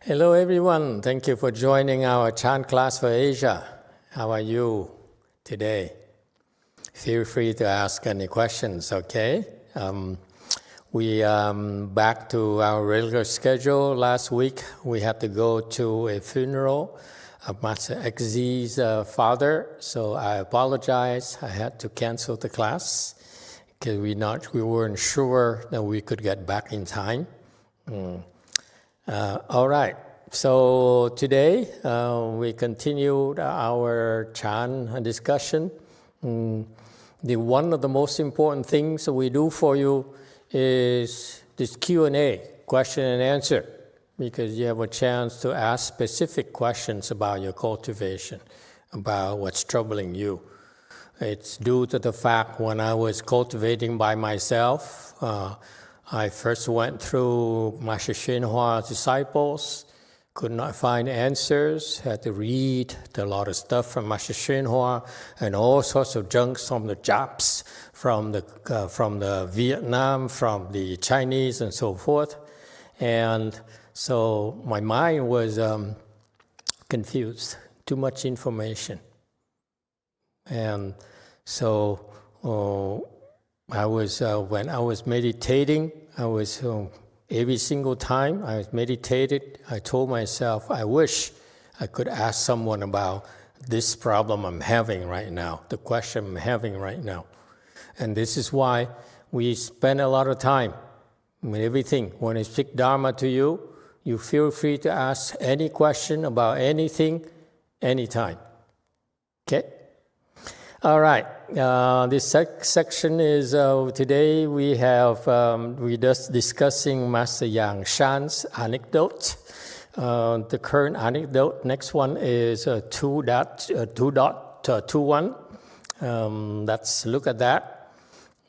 Hello everyone, thank you for joining our chant class for Asia. How are you today? Feel free to ask any questions, okay? We back to our regular schedule. Last week we had to go to a funeral of Master XZ's father, so I apologize. I had to cancel the class because we weren't sure that we could get back in time. All right, so today we continued our chant discussion. One of the most important things that we do for you is this Q&A, question and answer, because you have a chance to ask specific questions about your cultivation, about what's troubling you. It's due to the fact when I was cultivating by myself, I first went through Master Hsuan-Hua's disciples, could not find answers, had to read a lot of stuff from Master Hsuan-Hua and all sorts of junks from the Japs, from the Vietnam, from the Chinese and so forth. And so my mind was confused, too much information. And so I was, when I was meditating, I was, every single time I was meditated, I told myself, I wish I could ask someone about this problem I'm having right now, the question I'm having right now. And this is why we spend a lot of time with everything. When I speak Dharma to you, you feel free to ask any question about anything, anytime. Okay? All right, this section is, today we have, we're just discussing Master Yang Shan's anecdote. The current anecdote, next one is 2.21. Let's look at that.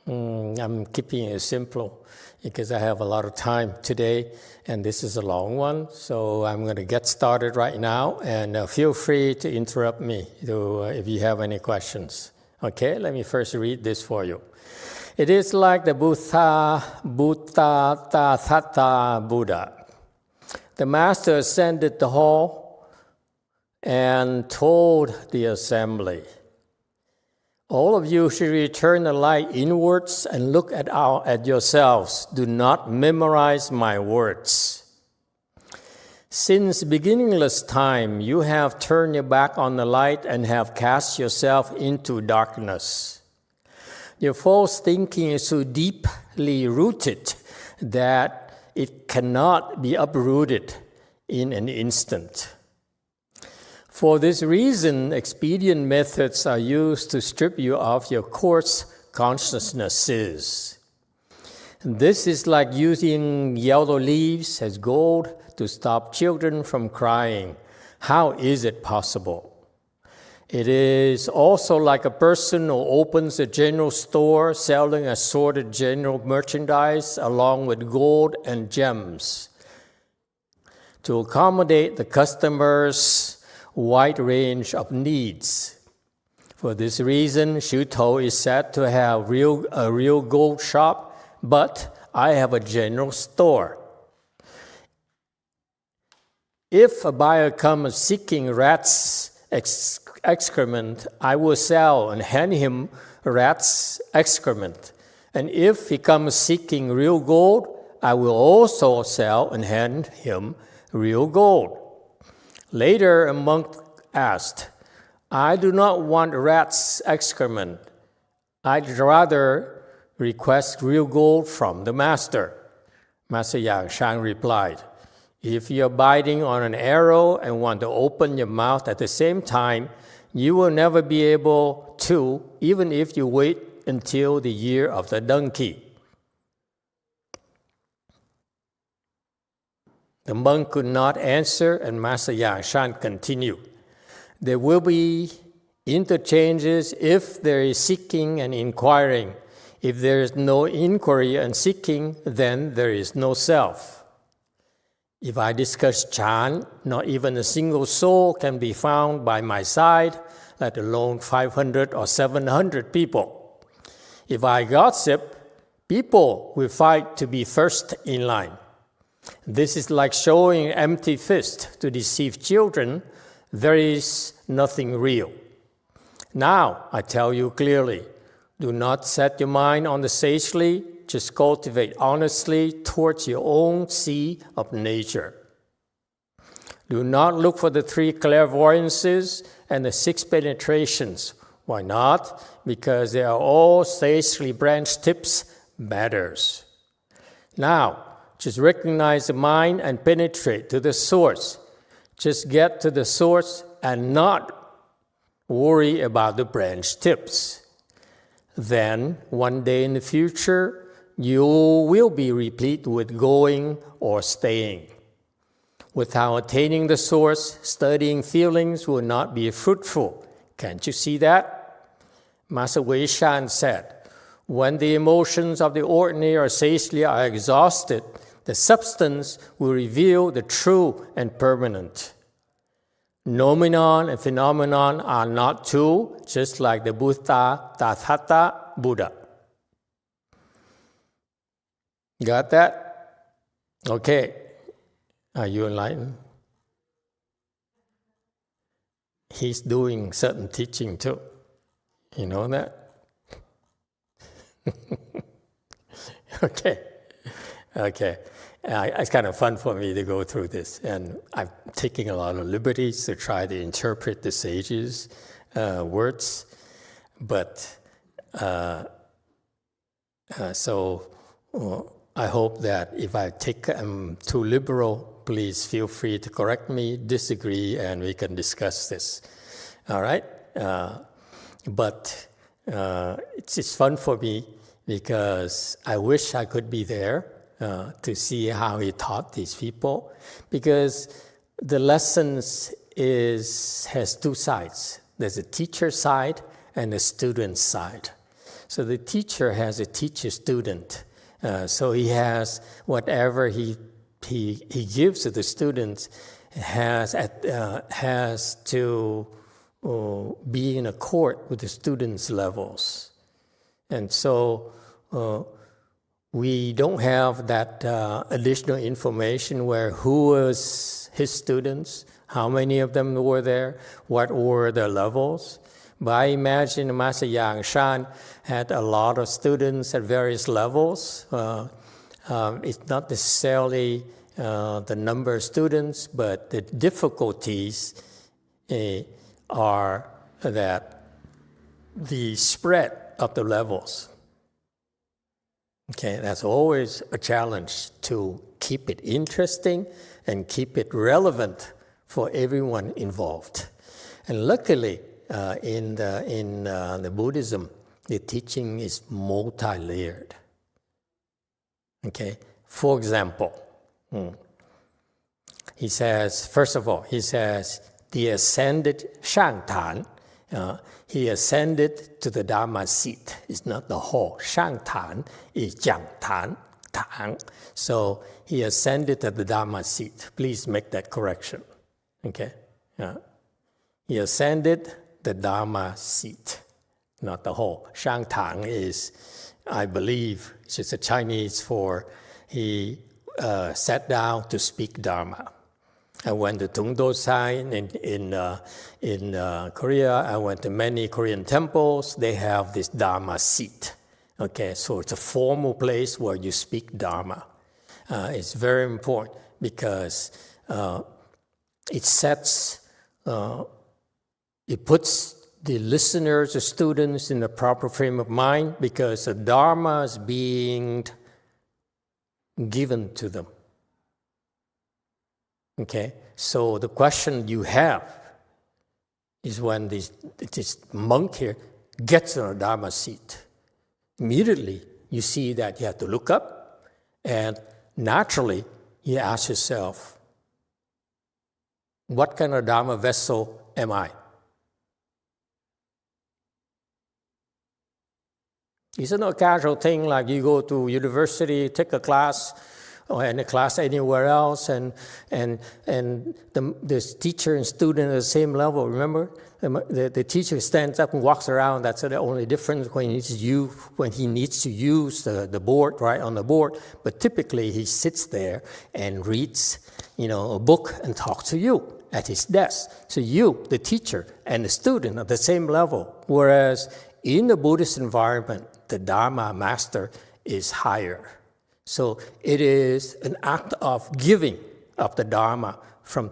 I'm keeping it simple because I have a lot of time today and this is a long one. So I'm going to get started right now and feel free to interrupt me if you have any questions. Okay, let me first read this for you. It is like the Buddha. The master ascended the hall and told the assembly, all of you should return the light inwards and look at yourselves. Do not memorize my words. Since beginningless time, you have turned your back on the light and have cast yourself into darkness. Your false thinking is so deeply rooted that it cannot be uprooted in an instant. For this reason, expedient methods are used to strip you of your coarse consciousnesses. This is like using yellow leaves as gold to stop children from crying. How is it possible? It is also like a person who opens a general store selling assorted general merchandise along with gold and gems to accommodate the customers' wide range of needs. For this reason, Shuto is said to have a real gold shop, but I have a general store. If a buyer comes seeking rat's excrement, I will sell and hand him rat's excrement. And if he comes seeking real gold, I will also sell and hand him real gold. Later, a monk asked, I do not want rat's excrement. I'd rather request real gold from the master. Master Yang Shan replied, if you're biting on an arrow and want to open your mouth at the same time, you will never be able to, even if you wait until the year of the donkey. The monk could not answer, and Master Yang Shan continued. There will be interchanges if there is seeking and inquiring. If there is no inquiry and seeking, then there is no self. If I discuss chant, not even a single soul can be found by my side, let alone 500 or 700 people. If I gossip, people will fight to be first in line. This is like showing an empty fist to deceive children. There is nothing real. Now, I tell you clearly, do not set your mind on the sagely, just cultivate honestly towards your own sea of nature. Do not look for the 3 clairvoyances and the 6 penetrations. Why not? Because they are all sagely branched tips matters. Now, just recognize the mind and penetrate to the source. Just get to the source and not worry about the branch tips. Then, one day in the future, you will be replete with going or staying. Without attaining the source, studying feelings will not be fruitful. Can't you see that? Master Wei Shan said, when the emotions of the ordinary or sagely are exhausted, the substance will reveal the true and permanent. Noumenon and phenomenon are not two, just like the Buddha, Tathata, Buddha. Got that? Okay. Are you enlightened? He's doing certain teaching too. You know that? Okay. It's kind of fun for me to go through this, and I'm taking a lot of liberties to try to interpret the sages' words. But I hope that if I take too liberal, please feel free to correct me, disagree, and we can discuss this. All right? But it's fun for me because I wish I could be there to see how he taught these people, because the lessons has 2 sides. There's a teacher side and a student side. So the teacher has a teacher-student. So he has whatever he gives to the students has to be in accord with the students' levels. And so we don't have that additional information where who was his students, how many of them were there, what were their levels. But I imagine Master Yang Shan had a lot of students at various levels. It's not necessarily the number of students, but the difficulties are that the spread of the levels. Okay, that's always a challenge to keep it interesting and keep it relevant for everyone involved. And luckily, in the Buddhism, the teaching is multi-layered. Okay, for example, he says, first of all, the ascended Shangtan. He ascended to the Dharma seat. It's not the hall. Shangtan is Jiangtan, Tang. So he ascended to the Dharma seat. Please make that correction. Okay? He ascended the Dharma seat, not the hall. Shangtang is, I believe, it's just a Chinese for he sat down to speak Dharma. I went to Tungdosai in Korea. I went to many Korean temples. They have this Dharma seat. Okay, so it's a formal place where you speak Dharma. It's very important because it puts the listeners, the students in the proper frame of mind because the Dharma is being given to them. Okay, so the question you have is when this monk here gets on a Dharma seat, immediately you see that you have to look up, and naturally you ask yourself, what kind of Dharma vessel am I? It's not a casual thing like you go to university, take a class, or in a class anywhere else, and the teacher and student at the same level. Remember, the teacher stands up and walks around. That's the only difference when he needs to use the board, right, on the board. But typically he sits there and reads, a book and talks to you at his desk. So you, the teacher, and the student are the same level. Whereas in the Buddhist environment, the Dharma master is higher. So it is an act of giving of the Dharma from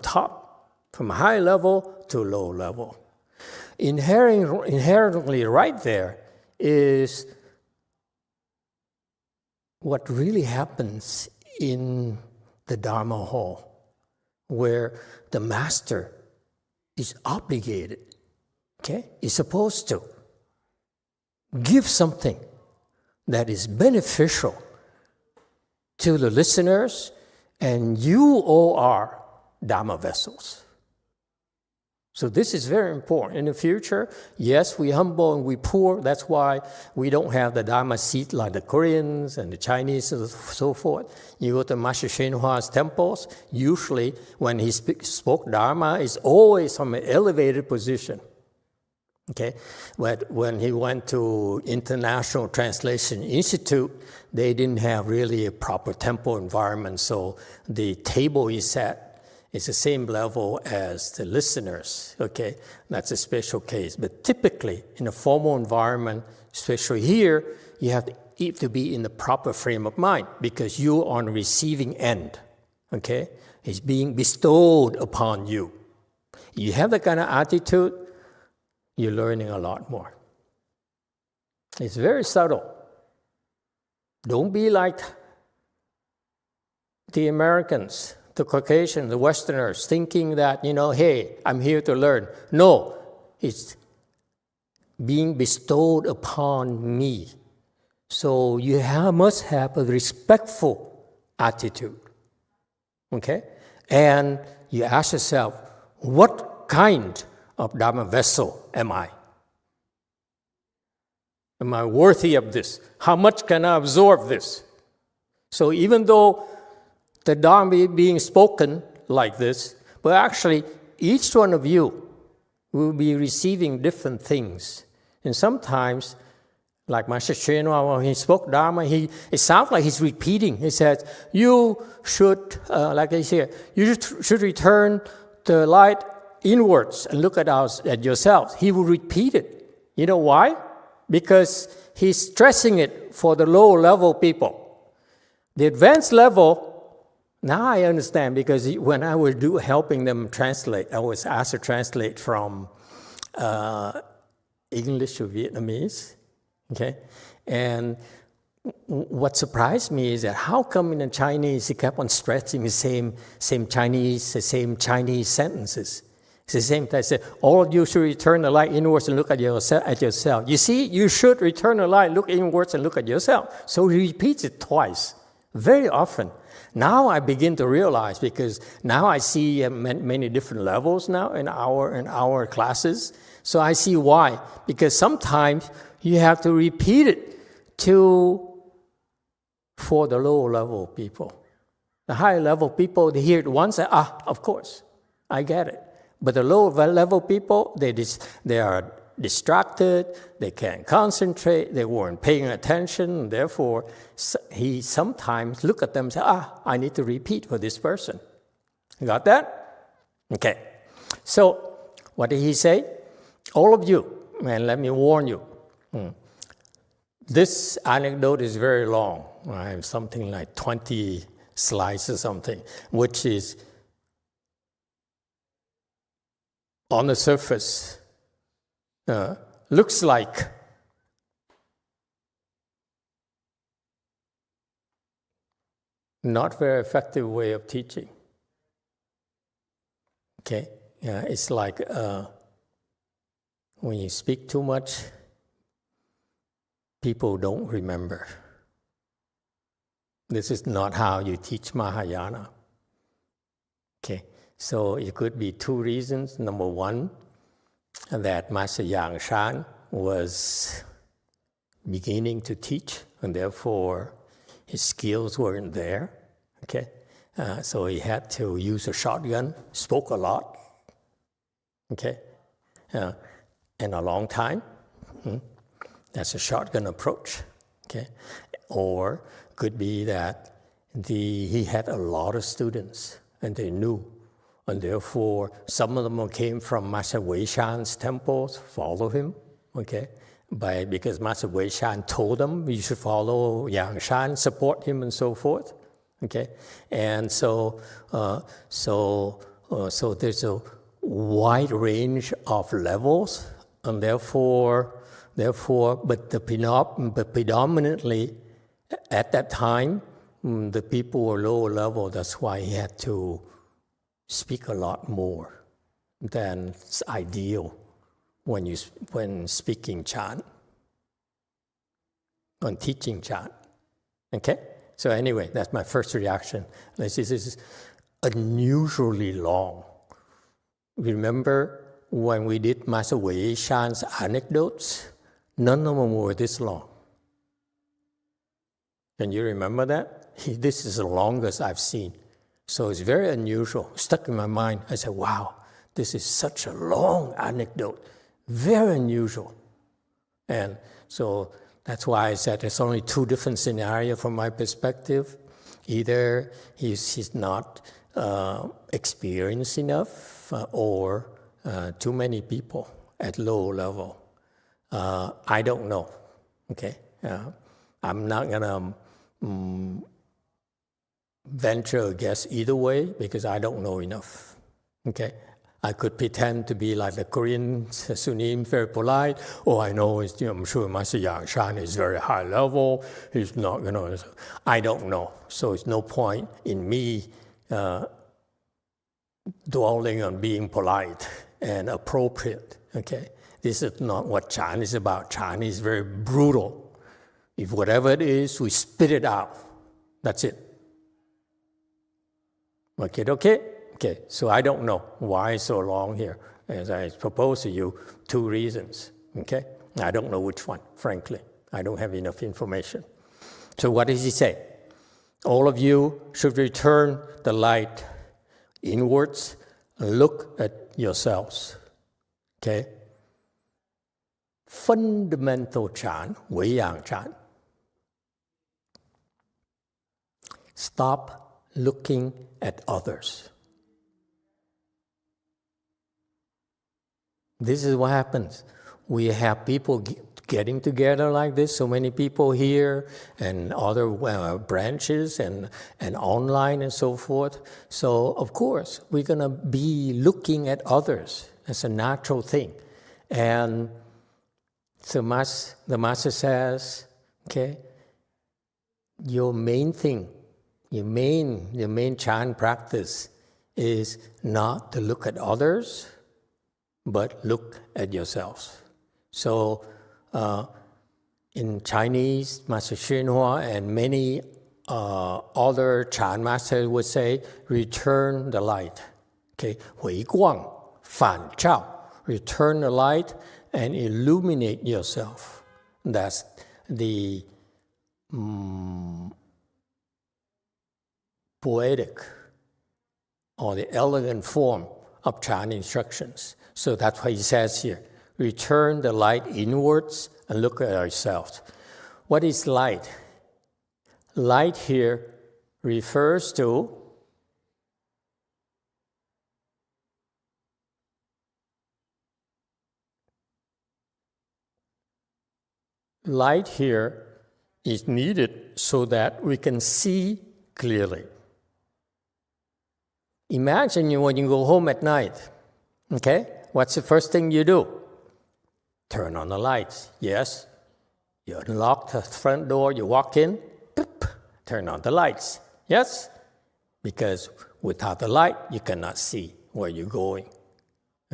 high level to low level. Inherently right there is what really happens in the Dharma hall, where the master is obligated, is supposed to give something that is beneficial to the listeners, and you all are Dharma vessels. So this is very important. In the future, yes, we humble and we poor. That's why we don't have the Dharma seat like the Koreans and the Chinese and so forth. You go to Master Hsuan-Hua's temples, usually when he spoke Dharma, it's always from an elevated position. But when he went to International Translation Institute, they didn't have really a proper temple environment, so the table he sat is the same level as the listeners, That's a special case. But typically, in a formal environment, especially here, you have to be in the proper frame of mind because you're on the receiving end, It's being bestowed upon you. You have that kind of attitude, you're learning a lot more. It's very subtle. Don't be like the Americans, the Caucasians, the Westerners, thinking that, hey, I'm here to learn. No, it's being bestowed upon me. So you must have a respectful attitude, And you ask yourself, what kind of Dharma vessel am I? Am I worthy of this? How much can I absorb this? So even though the Dharma being spoken like this, but actually each one of you will be receiving different things. And sometimes, like Master Hsuan-Hua, when he spoke Dharma, it sounds like he's repeating. He says, you should, like I said, you should return the light inwards and look at yourself. He will repeat it. You know why? Because he's stressing it for the low level people. The advanced level, now I understand, because when I was helping them translate, I was asked to translate from English to Vietnamese, And what surprised me is that how come in the Chinese he kept on stressing the same Chinese sentences? It's the same thing. I said, all of you should return the light inwards and look at yourself. You see, you should return the light, look inwards and look at yourself. So he repeats it twice, very often. Now I begin to realize, because now I see many different levels now in our classes. So I see why. Because sometimes you have to repeat it for the low level people. The high level people, they hear it once, and of course, I get it. But the low level people, they are distracted, they can't concentrate, they weren't paying attention, and therefore he sometimes look at them and say, I need to repeat for this person. You got that? Okay. So what did he say? All of you, and let me warn you, this anecdote is very long. I have something like 20 slides or something, which is on the surface, looks like not very effective way of teaching. It's like when you speak too much, people don't remember. This is not how you teach Mahayana. So it could be two reasons. Number one, that Master Yang Shan was beginning to teach, and therefore his skills weren't there. Okay, so he had to use a shotgun, spoke a lot, okay, and a long time. That's a shotgun approach, okay? Or could be that he had a lot of students and they knew, and therefore some of them came from Master Wei Shan's temples, follow him, okay? Because Master Wei Shan told them you should follow Yang Shan, support him and so forth, okay? And so there's a wide range of levels, and therefore, but predominantly at that time, the people were lower level. That's why he had to speak a lot more than is ideal when speaking Chan, when teaching Chan. Okay? So anyway, that's my first reaction. This is unusually long. Remember when we did Master Wei Shan's anecdotes? None of them were this long. Can you remember that? This is the longest I've seen. So it's very unusual. Stuck in my mind. I said, wow, this is such a long anecdote. Very unusual. And so that's why I said there's only two different scenarios from my perspective. Either he's not experienced enough or too many people at low level. I don't know, okay? I'm not gonna venture a guess either way because I don't know enough, okay? I could pretend to be like the Korean Sunnis, very polite. Oh, I know, I'm sure Master Yang Shan is very high level. He's not gonna, I don't know. So it's no point in me dwelling on being polite and appropriate, okay? This is not what Chan is about. Chan is very brutal. If whatever it is, we spit it out. That's it. Okay? Okay, so I don't know why it's so long here. As I proposed to you, two reasons, okay? I don't know which one, frankly. I don't have enough information. So what does he say? All of you should return the light inwards and look at yourselves, okay? Fundamental Chan, Wei Yang Chan. Stop looking at others. This is what happens. We have people getting together like this, so many people here, and other branches and online and so forth. So, of course, we're going to be looking at others. That's a natural thing. And so the Master says, okay, your main thing, your main Chan practice is not to look at others, but look at yourselves. So in Chinese, Master Hsuan and many other Chan masters would say, return the light. Okay, 回光, 反照, return the light and illuminate yourself. That's the poetic or the elegant form of Chan instructions. So that's what he says here. Return the light inwards and look at ourselves. What is light? Light here refers to light here is needed so that we can see clearly. Imagine when you go home at night, okay? What's the first thing you do? Turn on the lights, yes? You unlock the front door, you walk in, boop, turn on the lights, yes? Because without the light, you cannot see where you're going,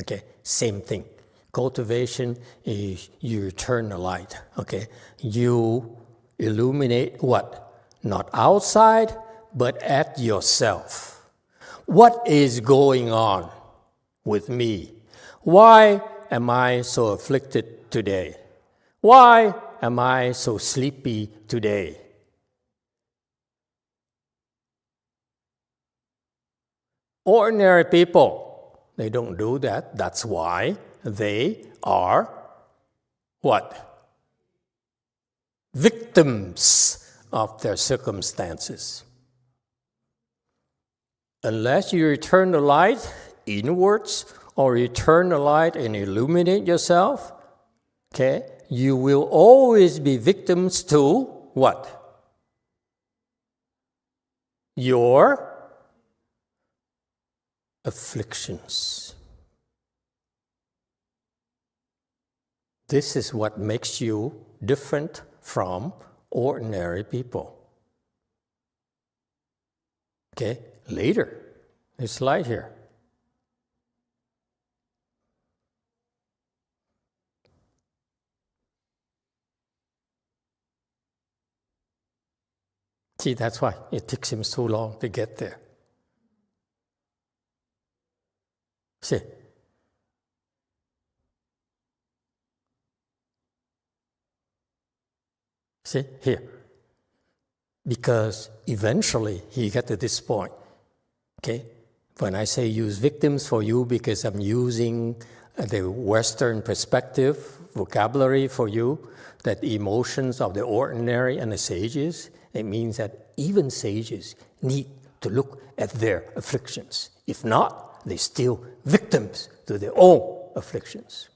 okay? Same thing. Cultivation is you turn the light, okay? You illuminate what? Not outside, but at yourself. What is going on with me? Why am I so afflicted today? Why am I so sleepy today? Ordinary people, they don't do that. That's why they are what? Victims of their circumstances. Unless you return the light inwards or return the light and illuminate yourself, okay, you will always be victims to what? Your afflictions. This is what makes you different from ordinary people. Okay, later, this slide here. See, that's why it takes him so long to get there. See? See, here. Because eventually he got to this point. Okay? When I say use victims for you, because I'm using the Western perspective, vocabulary for you, that emotions of the ordinary and the sages, it means that even sages need to look at their afflictions. If not, they're still victims to their own afflictions.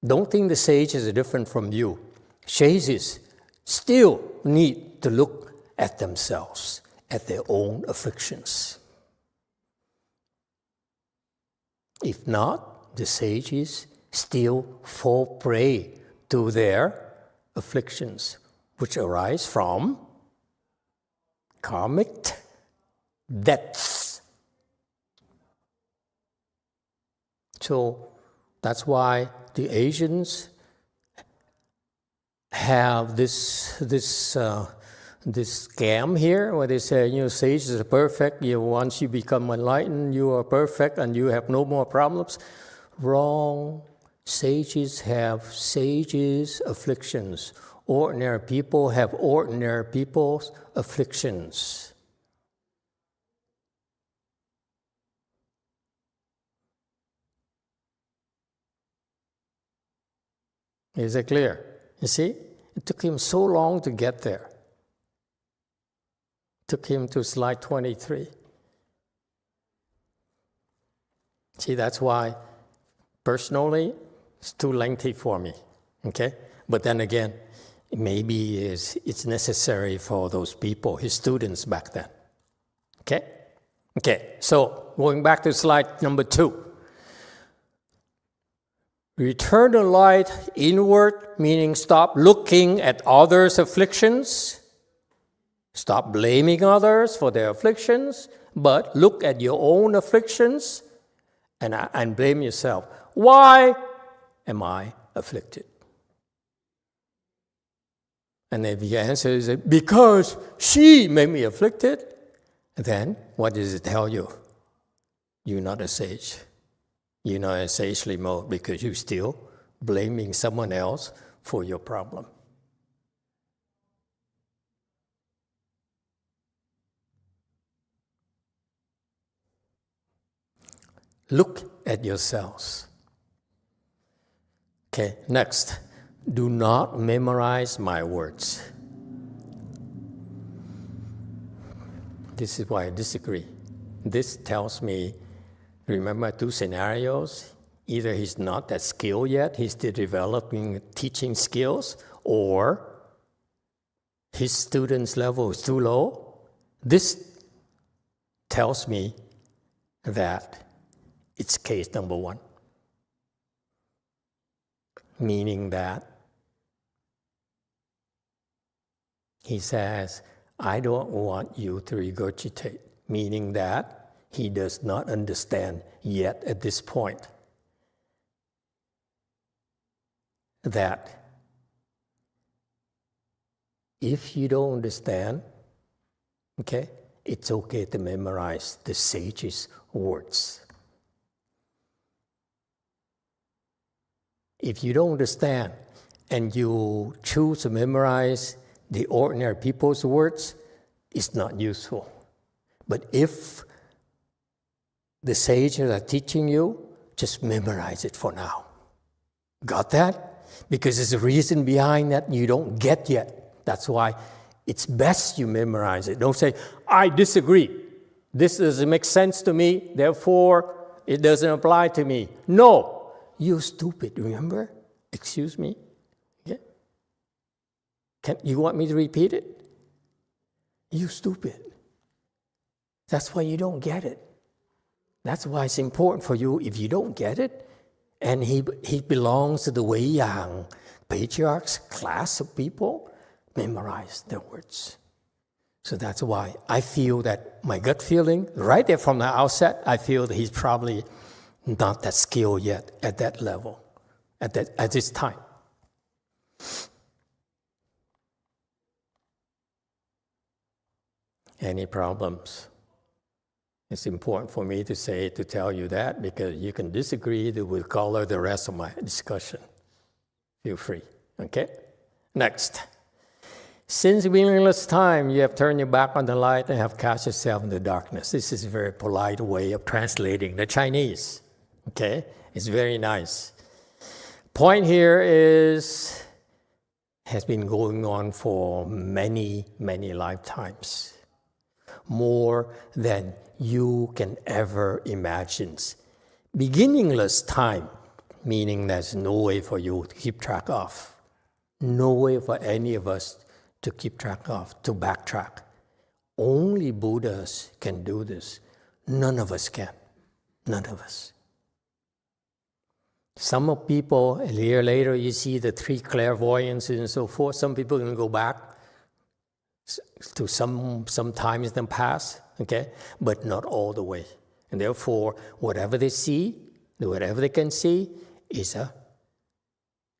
Don't think the sages are different from you. Sages still need to look at themselves, at their own afflictions. If not, the sages still fall prey to their afflictions, which arise from karmic debts. So that's why the Asians have this scam here, where they say, sages are perfect. Once you become enlightened, you are perfect and you have no more problems. Wrong. Sages have sages' afflictions. Ordinary people have ordinary people's afflictions. Is it clear? You see? It took him so long to get there. It took him to slide 23. See, that's why, personally, it's too lengthy for me, okay? But then again, maybe it's necessary for those people, his students back then, okay? Okay, so going back to slide number 2. Return the light inward, meaning stop looking at others' afflictions. Stop blaming others for their afflictions, but look at your own afflictions and blame yourself. Why am I afflicted? And if the answer is because she made me afflicted, then what does it tell you? You're not a sage. You're not in sagely mode because you're still blaming someone else for your problem. Look at yourselves. Okay, next. Do not memorize my words. This is why I disagree. This tells me, remember 2 scenarios. Either he's not that skilled yet, he's still developing teaching skills, or his students' level is too low. This tells me that it's case number 1. Meaning that he says, I don't want you to regurgitate. Meaning that he does not understand yet at this point that if you don't understand, okay, it's okay to memorize the sage's words. If you don't understand and you choose to memorize the ordinary people's words, it's not useful. But if the sages are teaching you, just memorize it for now. Got that? Because there's a reason behind that you don't get yet. That's why it's best you memorize it. Don't say, I disagree. This doesn't make sense to me, therefore it doesn't apply to me. No, you stupid, remember? Excuse me? Yeah. You want me to repeat it? You stupid. That's why you don't get it. That's why it's important for you, if you don't get it, and he belongs to the Wei Yang patriarchs class of people, memorize the words. So that's why I feel that my gut feeling, right there from the outset, I feel that he's probably not that skilled yet at that level, at this time. Any problems? It's important for me to tell you that, because you can disagree with color the rest of my discussion. Feel free, okay? Next. Since meaningless time, you have turned your back on the light and have cast yourself in the darkness. This is a very polite way of translating the Chinese, okay? It's very nice. Point here has been going on for many, many lifetimes. More than you can ever imagine. Beginningless time, meaning there's no way for you to keep track of. No way for any of us to keep track of, to backtrack. Only Buddhas can do this. None of us can. None of us. Some people, a year later, you see the 3 clairvoyants and so forth. Some people can go back to some times in the past, okay? But not all the way. And therefore, whatever they see, whatever they can see, is a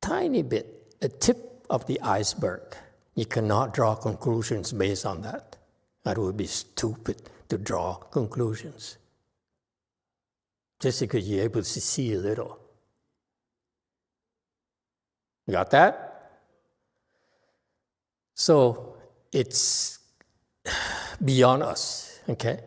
tiny bit, a tip of the iceberg. You cannot draw conclusions based on that. That would be stupid to draw conclusions. Just because you're able to see a little. Got that? So it's beyond us, okay?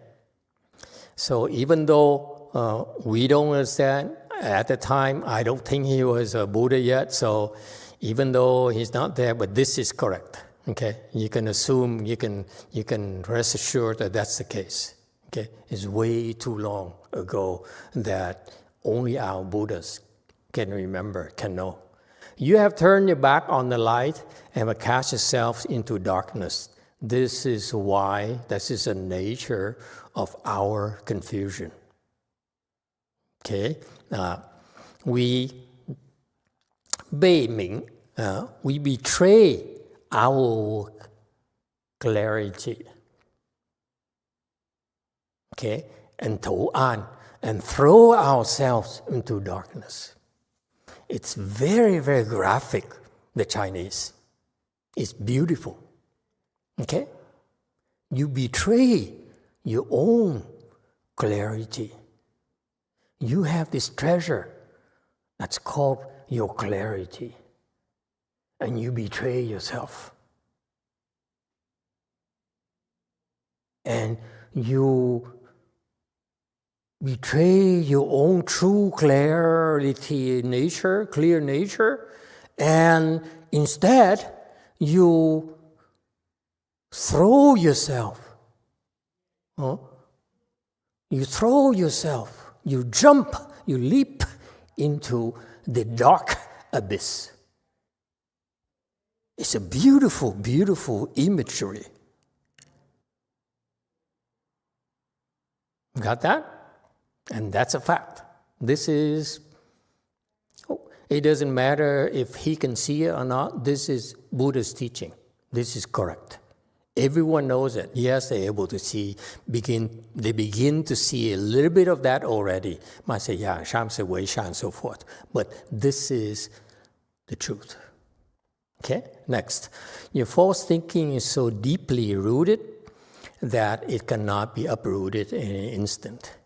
So even though we don't understand, at the time, I don't think he was a Buddha yet, so even though he's not there, but this is correct, okay? You can assume, you can rest assured that that's the case, okay? It's way too long ago that only our Buddhas can remember, can know. You have turned your back on the light and have cast yourselves into darkness. This is why, this is the nature of our confusion. Okay? We betray our clarity. Okay? And throw ourselves into darkness. It's very, very graphic, the Chinese. It's beautiful. Okay? You betray your own clarity. You have this treasure that's called your clarity. And you betray yourself. And you betray your own true clarity nature, clear nature, and instead you throw yourself. You throw yourself, you jump, you leap into the dark abyss. It's a beautiful, beautiful imagery. Got that? And that's a fact. This is, it doesn't matter if he can see it or not. This is Buddha's teaching. This is correct. Everyone knows it. Yes, they're able to see, they begin to see a little bit of that already. Might say, yeah, Sham se wei shan, so forth. But this is the truth. Okay, next. Your false thinking is so deeply rooted that it cannot be uprooted in an instant.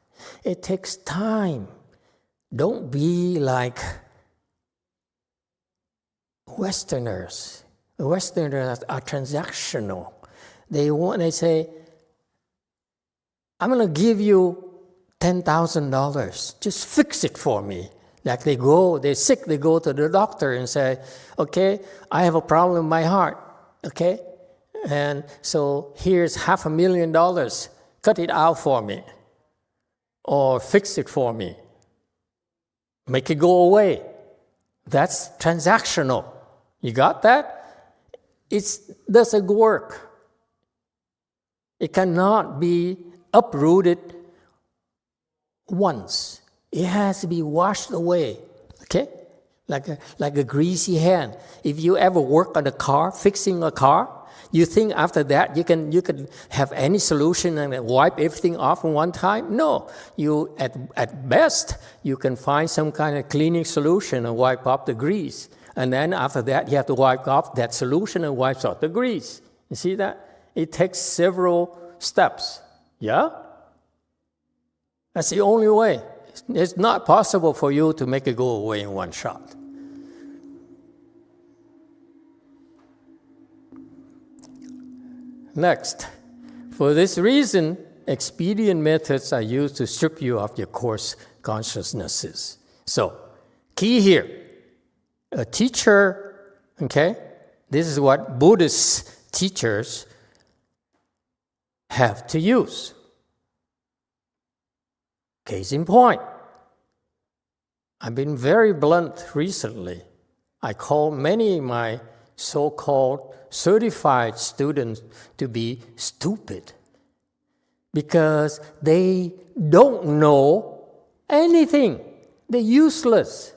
It takes time. Don't be like Westerners. Westerners are transactional. They say, I'm going to give you $10,000. Just fix it for me. Like they're sick, they go to the doctor and say, okay, I have a problem with my heart, okay? And so here's $500,000. Cut it out for me. Or fix it for me. Make it go away. That's transactional. You got that? It doesn't work. It cannot be uprooted once. It has to be washed away, okay? Like a greasy hand. If you ever work on a car, fixing a car, you think after that you can have any solution and wipe everything off in one time? No. You at best you can find some kind of cleaning solution and wipe off the grease. And then after that you have to wipe off that solution and wipe off the grease. You see that? It takes several steps. Yeah? That's the only way. It's not possible for you to make it go away in one shot. Next, for this reason, expedient methods are used to strip you of your coarse consciousnesses. So, key here, a teacher, okay, this is what Buddhist teachers have to use. Case in point, I've been very blunt recently. I call many of my so-called certified students to be stupid because they don't know anything. They're useless.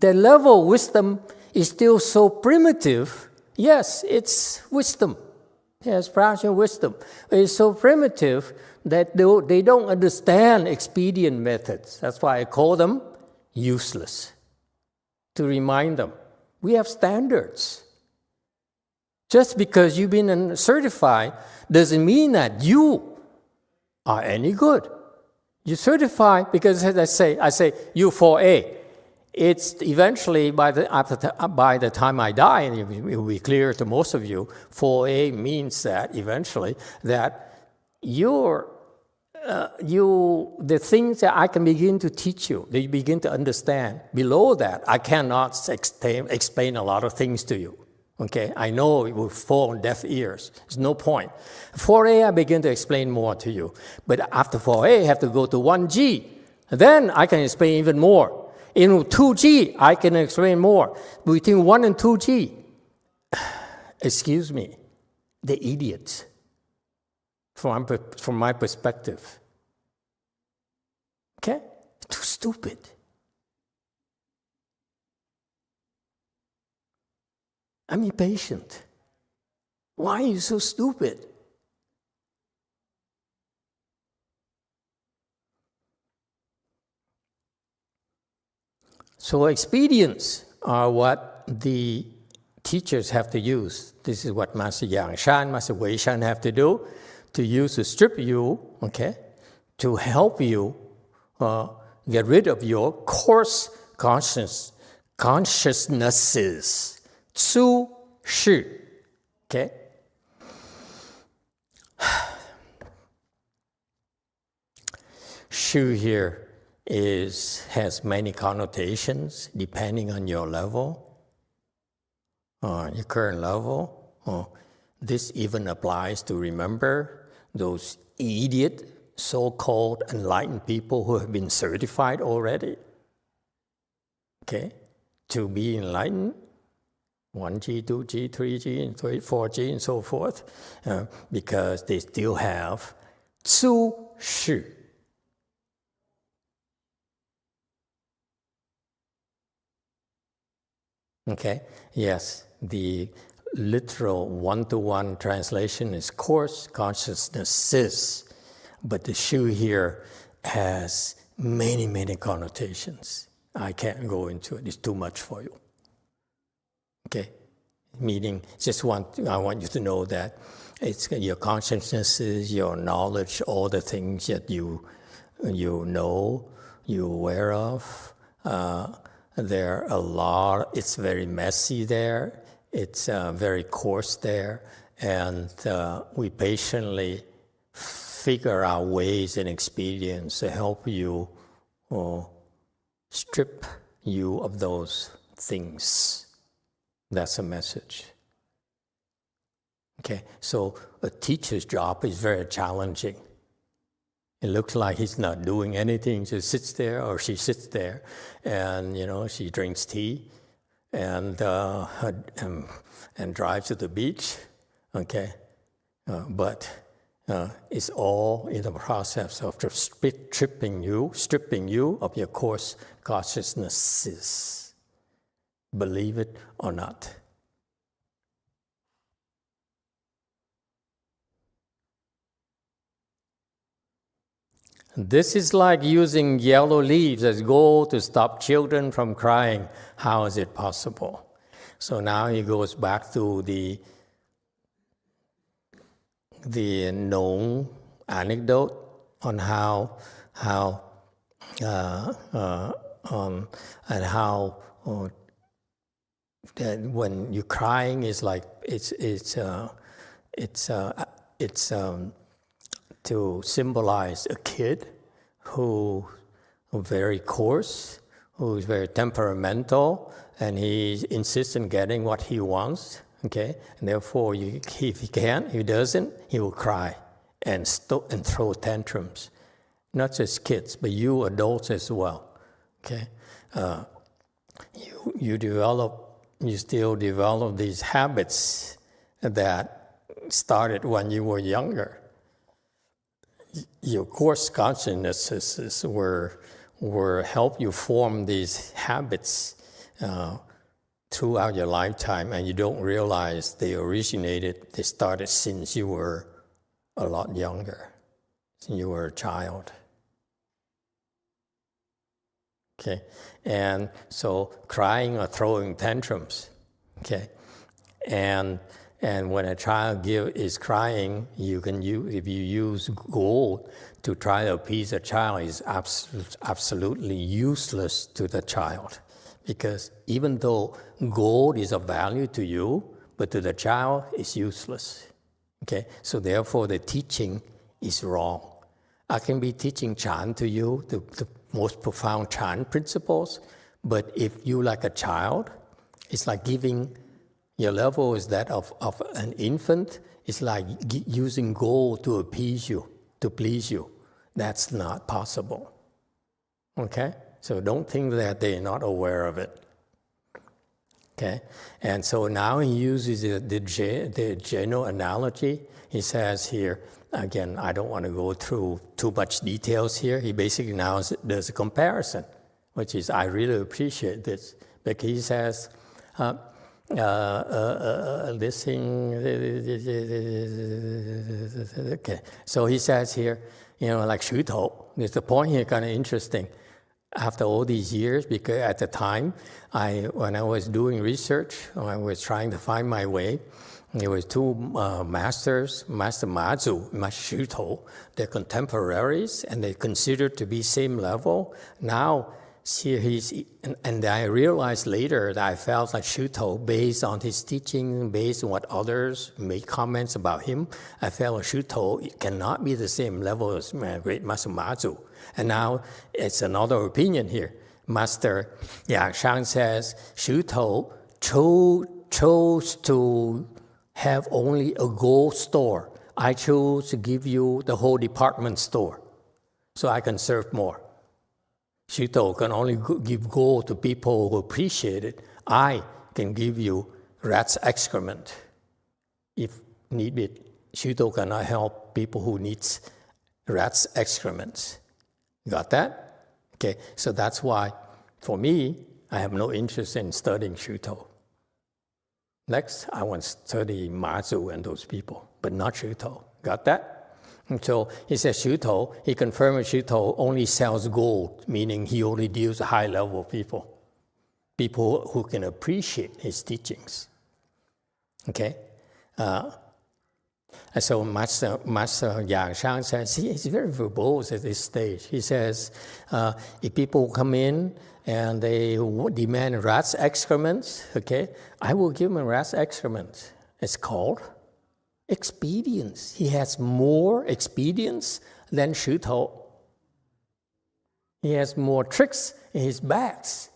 Their level of wisdom is still so primitive. Yes, it's wisdom. Yes, practical wisdom. It's so primitive that they don't understand expedient methods. That's why I call them useless. To remind them, we have standards. Just because you've been certified doesn't mean that you are any good. You certify because, as I say you 4A. It's eventually by the time I die, and it will be clear to most of you, 4A means that eventually that the things that I can begin to teach you, that you begin to understand. Below that, I cannot explain a lot of things to you. Okay, I know it will fall on deaf ears. There's no point. 4A, I begin to explain more to you. But after 4A, I have to go to 1G. Then I can explain even more. In 2G, I can explain more. Between 1 and 2G, excuse me, they're idiots from my perspective. Okay? Too stupid. I'm impatient. Why are you so stupid? So expedients are what the teachers have to use. This is what Master Yang Shan, Master Wei Shan have to do, to use to strip you, okay, to help you get rid of your coarse consciousnesses. 出世, okay? Shu here has many connotations depending on your level, your current level. This even applies to remember those idiot, so-called enlightened people who have been certified already. Okay? To be enlightened, 1G, 2G, 3G, and 4G, and so forth, because they still have 出世. Okay? Yes, the literal one-to-one translation is coarse consciousnesses, but the shu here has many, many connotations. I can't go into it. It's too much for you. Okay? Meaning, I want you to know that it's your consciousnesses, your knowledge, all the things that you know, you're aware of. There are a lot. It's very messy there. It's very coarse there. And we patiently figure out ways and experience to help you strip you of those things. That's the message. Okay, so a teacher's job is very challenging. It looks like he's not doing anything, just sits there, or she sits there, and she drinks tea, and drives to the beach. Okay, but it's all in the process of stripping you of your coarse consciousnesses. Believe it or not. This is like using yellow leaves as gold to stop children from crying. How is it possible? So now he goes back to the known anecdote on how that when you're crying is like it's to symbolize a kid who very coarse, who is very temperamental, and he insists on getting what he wants. Okay, and therefore, if he doesn't, he will cry and throw tantrums. Not just kids, but you adults as well. Okay, you still develop these habits that started when you were younger. Your coarse consciousnesses were help you form these habits throughout your lifetime, and you don't realize they started since you were a lot younger, since you were a child. Okay, and so crying or throwing tantrums, okay, and when a child is crying, if you use gold to try to appease a child, is absolutely useless to the child. Because even though gold is of value to you, but to the child, it's useless. Okay, so therefore the teaching is wrong. I can be teaching Chan to you, the most profound Chan principles, but if you like a child, it's like giving, your level is that of an infant, it's like using gold to appease you, to please you. That's not possible. Okay? So don't think that they're not aware of it. Okay? And so now he uses the general analogy. He says here, again, I don't want to go through too much details here. He basically now does a comparison, which is, I really appreciate this. But he says, this thing, okay. So he says here, like Xu Tou, there's the point here kind of interesting. After all these years, because at the time, when I was doing research, I was trying to find my way. There were two masters, Master Mazu, Master Xu Tou. They're contemporaries, and they're considered to be same level. Now, and I realized later that I felt like Xu Tou, based on his teaching, based on what others made comments about him, I felt like Xu Tou cannot be the same level as great Master Mazu. And now it's another opinion here. Master Yangshan says, Xu Tou chose to have only a gold store. I chose to give you the whole department store so I can serve more. Xu Tou can only give gold to people who appreciate it. I can give you rat's excrement if need be. Xu Tou cannot help people who needs rat's excrement. Got that? Okay, so that's why, for me, I have no interest in studying Xu Tou. Next, I want to study Mazu and those people, but not Xu Tou. Got that? And so he says Xu Tou, he confirmed Xu Tou only sells gold, meaning he only deals with high-level people who can appreciate his teachings. Okay? And so Master Yangshan says, he's very verbose at this stage. He says, if people come in and they demand rat's excrements, okay, I will give them rat's excrements. It's called. expedience. He has more expedience than Shu Tou. He has more tricks in his bags.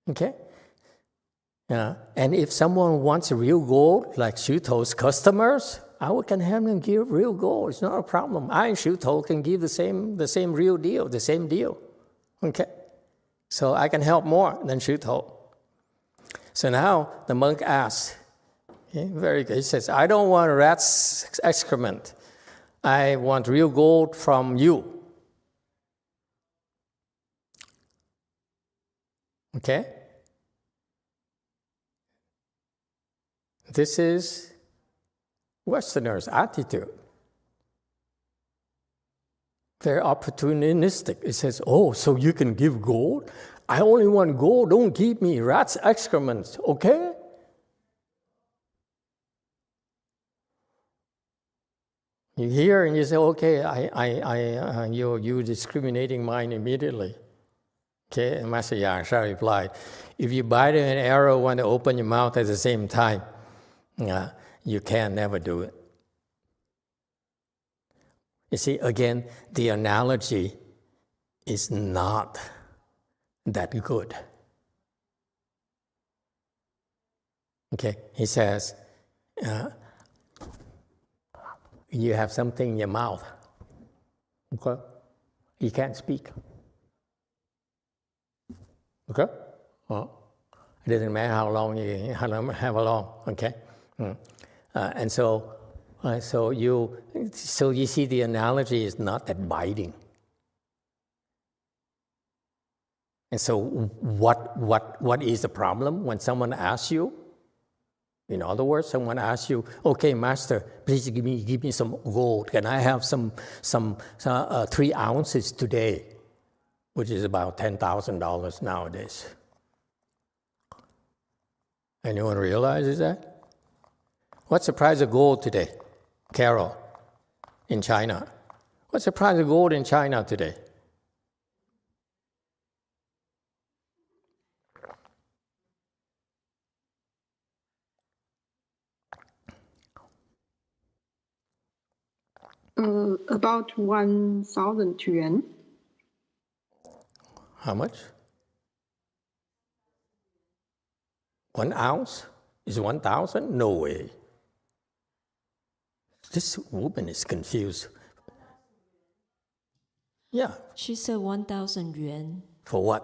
Okay? And if someone wants real gold, like Shu Tou's customers, I can have them give real gold. It's not a problem. I and Shu Tou can give the same real deal, the same deal. Okay? So I can help more than Shu Tou. So now the monk asks, okay, very good. He says, I don't want rat's excrement. I want real gold from you. Okay? This is Westerners' attitude. Very opportunistic. It says, oh, so you can give gold? I only want gold. Don't give me rat's excrement, okay? You hear and you say, okay, you're discriminating mine immediately. Okay, and Master Yang Sha replied, if you bite an arrow want to open your mouth at the same time, you can never do it. You see, again, the analogy is not that good. Okay, he says, you have something in your mouth. Okay, you can't speak. Okay? It doesn't matter how long you have along. Okay? And so you see the analogy is not that biting. And so what is the problem when someone asks you? In other words, someone asks you, okay, master, please give me some gold. Can I have some 3 ounces today? Which is about $10,000 nowadays. Anyone realizes that? What's the price of gold today? Carol, in China. What's the price of gold in China today? About 1,000 yuan. How much? 1 ounce is 1,000? No way. This woman is confused. Yeah. She said 1,000 yuan. For what?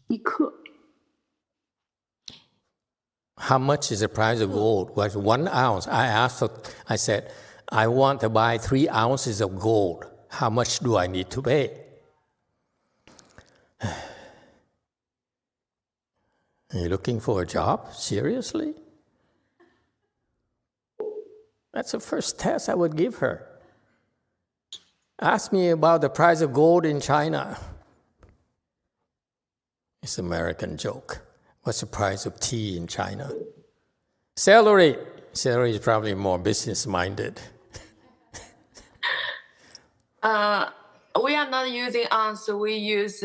1克. How much is the price of gold? Was 1 ounce. I said, I want to buy 3 ounces of gold. How much do I need to pay? Are you looking for a job? Seriously? That's the first test I would give her. Ask me about the price of gold in China. It's an American joke. What's the price of tea in China? Celery. Celery is probably more business-minded. We are not using ounce, we use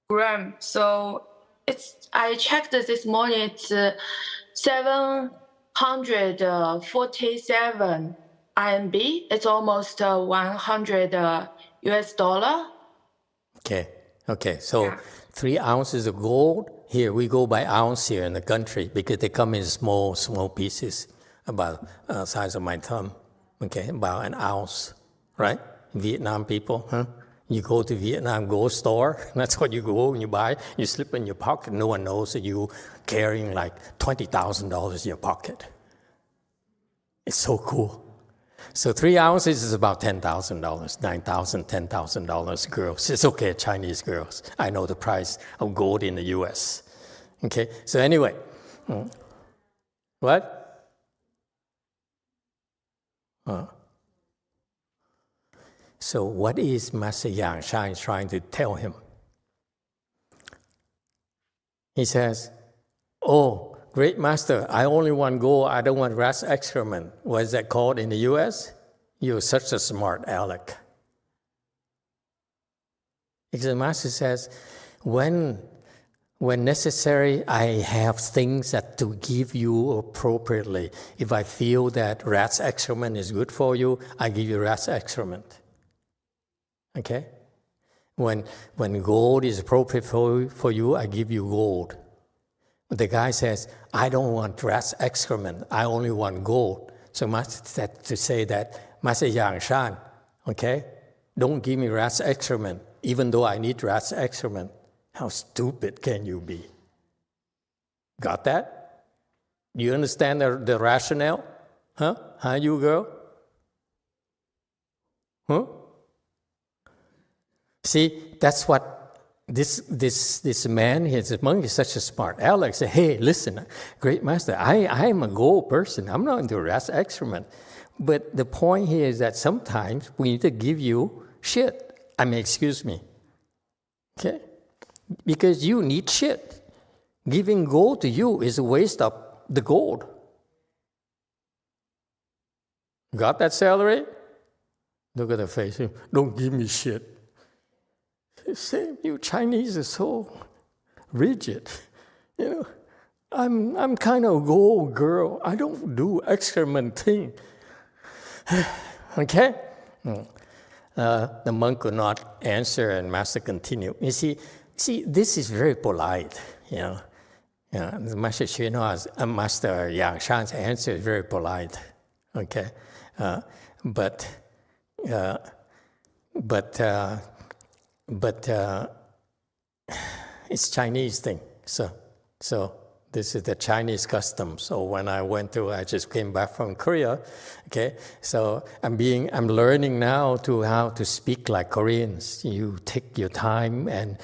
gram. So I checked this morning, it's 747 RMB. It's almost 100 US dollar. Okay. So 3 ounces of gold. Here we go by ounce here in the country because they come in small pieces, about the size of my thumb. Okay, about 1 ounce, right? Vietnam people, huh? You go to Vietnam gold store, that's what you go and you buy. You slip in your pocket, no one knows that you're carrying like $20,000 in your pocket. It's so cool. So 3 ounces is about $10,000, $9,000, $10,000 girls. It's okay, Chinese girls. I know the price of gold in the US. Okay, so anyway, what? So what is Master Yang Sha trying to tell him? He says, oh, great master, I only want gold, I don't want rat's excrement. What is that called in the US? You're such a smart aleck. Because the master says, when When necessary, I have things that to give you appropriately. If I feel that rat's excrement is good for you, I give you rat's excrement. Okay? When gold is appropriate for you, I give you gold. But the guy says, I don't want rat's excrement. I only want gold. So Master to say that, Master Yang Shan, okay? Don't give me rat's excrement, even though I need rat's excrement. How stupid can you be? Got that? Do you understand the rationale? Huh? Huh, you girl? Huh? See, that's what this man, his monk is such a smart aleck. Say, hey, listen, great master, I am a gold person. I'm not into rat's excrement. But the point here is that sometimes we need to give you shit. I mean, excuse me. Okay? Because you need shit. Giving gold to you is a waste of the gold. Got that, salary? Look at the face. Don't give me shit. Same, you Chinese are so rigid. You know, I'm kind of a gold girl. I don't do excrement thing. Okay? The monk could not answer, and Master continued. You see, this is very polite, you know. The Master Thichvinhhoausa's, Master Yang Shan's answer is very polite, okay. But it's Chinese thing. So this is the Chinese custom. So when I just came back from Korea, okay. So I'm learning now how to speak like Koreans. You take your time and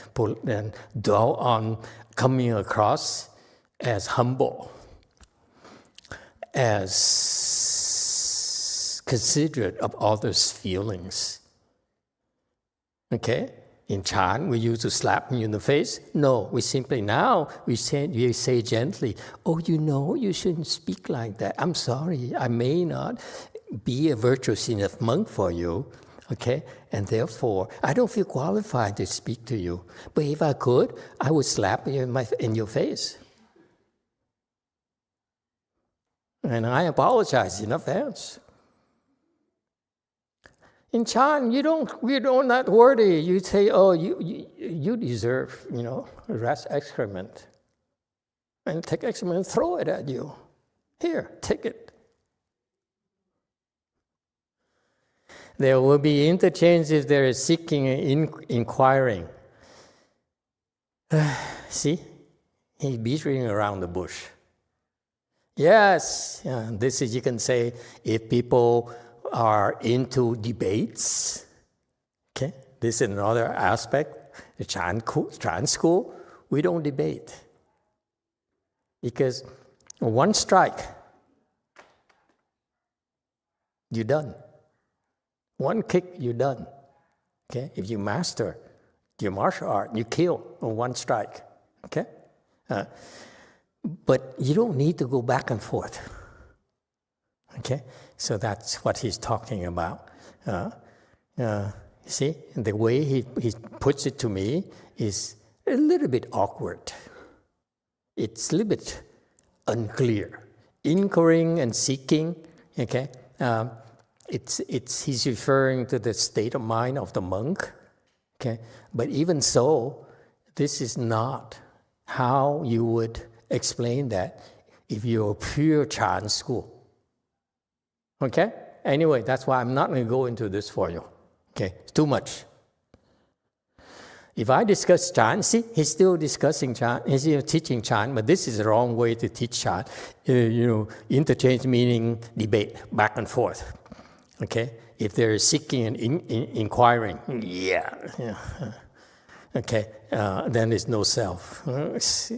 dwell on coming across as humble, as considerate of others' feelings. Okay. In Chan, we used to slap you in the face. No, we simply say gently, oh, you shouldn't speak like that. I'm sorry, I may not be a virtuous enough monk for you, okay? And therefore, I don't feel qualified to speak to you. But if I could, I would slap you in your face. And I apologize in advance. In Chan, you're not worthy. You say, oh, you deserve, rat's excrement. And take excrement and throw it at you. Here, take it. There will be interchange if there is seeking and inquiring. See? He's beating around the bush. Yes, this is, you can say, if people are into debates, okay? This is another aspect. The Chan school, we don't debate. Because one strike, you're done. One kick, you're done. Okay? If you master your martial art, you kill on one strike. Okay? But you don't need to go back and forth. Okay? So that's what he's talking about. See, the way he puts it to me is a little bit awkward. It's a little bit unclear. Inquiring and seeking, okay? He's referring to the state of mind of the monk, okay? But even so, this is not how you would explain that if you're a pure Chan school. Okay? Anyway, that's why I'm not going to go into this for you. Okay? It's too much. If I discuss Chan, see, he's still discussing Chan, he's still teaching Chan, but this is the wrong way to teach Chan. Interchange meaning debate, back and forth. Okay? If there is seeking and inquiring, okay, then there's no self. This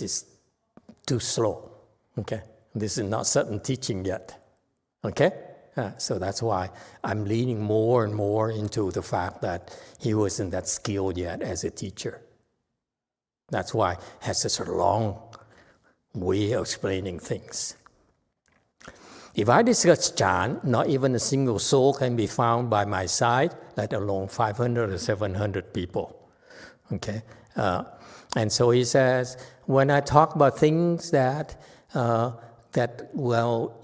is too slow. Okay? This is not certain teaching yet. Okay? So that's why I'm leaning more and more into the fact that he wasn't that skilled yet as a teacher. That's why he has such a long way of explaining things. If I discuss Chan, not even a single soul can be found by my side, let alone 500 or 700 people. Okay? And so he says, when I talk about things that will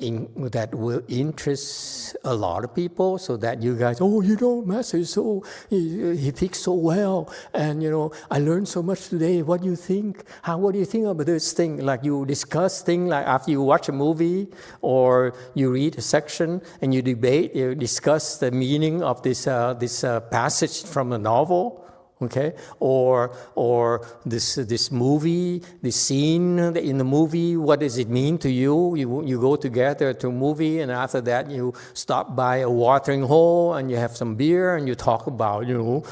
interest a lot of people, so that you guys, Master is he speaks so well, and I learned so much today. What do you think? What do you think about this thing? Like you discuss things like after you watch a movie or you read a section and you debate, you discuss the meaning of this passage from a novel. Okay, or this movie, this scene in the movie, what does it mean to you? You go together to a movie, and after that you stop by a watering hole and you have some beer and you talk about the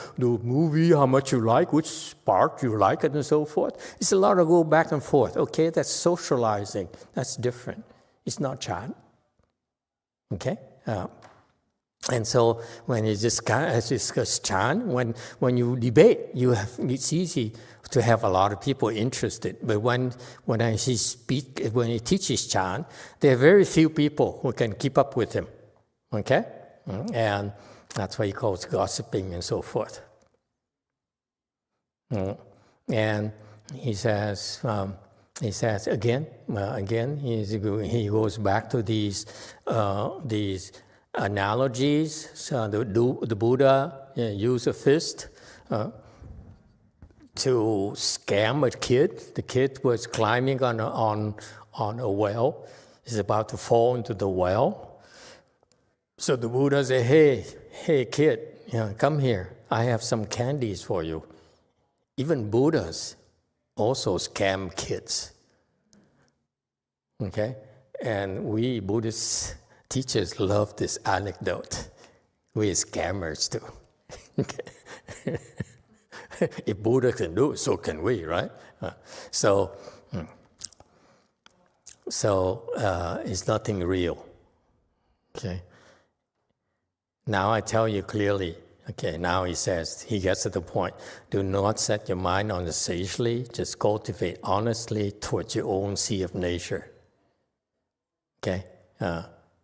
movie, how much you like, which part you like, and so forth. It's a lot of go back and forth. Okay, that's socializing. That's different. It's not chan. Okay. And so when you discuss chan, when you debate, it's easy to have a lot of people interested. But when he teaches chan, there are very few people who can keep up with him. Okay, and that's why he calls gossiping and so forth. And he says again, he goes back to these analogies. So the Buddha used a fist to scam a kid. The kid was climbing on a well. He's about to fall into the well. So the Buddha said, "Hey kid, come here. I have some candies for you." Even Buddhas also scam kids. Okay, and we Buddhist teachers love this anecdote. We're scammers too. If Buddha can do it, so can we, right? So it's nothing real. Okay. Now I tell you clearly. Okay. Now he gets to the point. Do not set your mind on the sagely. Just cultivate honestly towards your own sea of nature. Okay.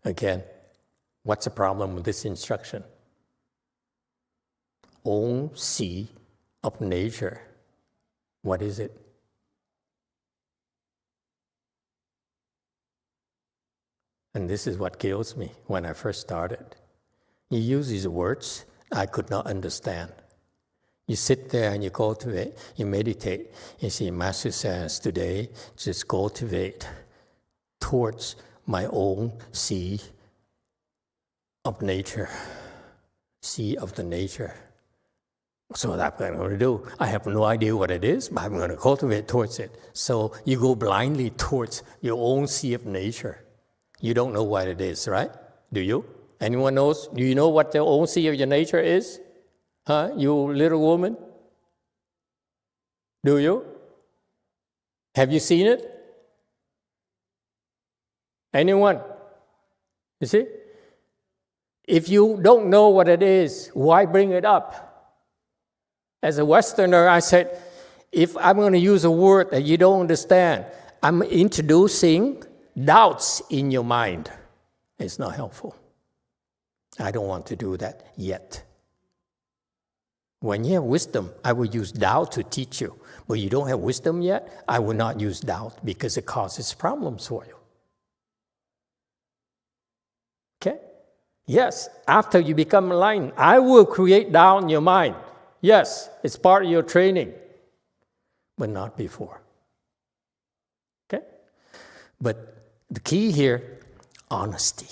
Again, what's the problem with this instruction? Own sea of nature. What is it? And this is what kills me when I first started. You use these words I could not understand. You sit there and you cultivate, you meditate. You see, Master says today, just cultivate towards my own sea of nature. Sea of the nature. So that's what I'm going to do. I have no idea what it is, but I'm going to cultivate towards it. So you go blindly towards your own sea of nature. You don't know what it is, right? Do you? Anyone knows? Do you know what the own sea of your nature is? Huh? You little woman? Do you? Have you seen it? Anyone? You see? If you don't know what it is, why bring it up? As a Westerner, I said, if I'm going to use a word that you don't understand, I'm introducing doubts in your mind. It's not helpful. I don't want to do that yet. When you have wisdom, I will use doubt to teach you. But you don't have wisdom yet, I will not use doubt because it causes problems for you. Okay? Yes, after you become enlightened, I will create doubt in your mind. Yes, it's part of your training, but not before. Okay? But the key here, honesty.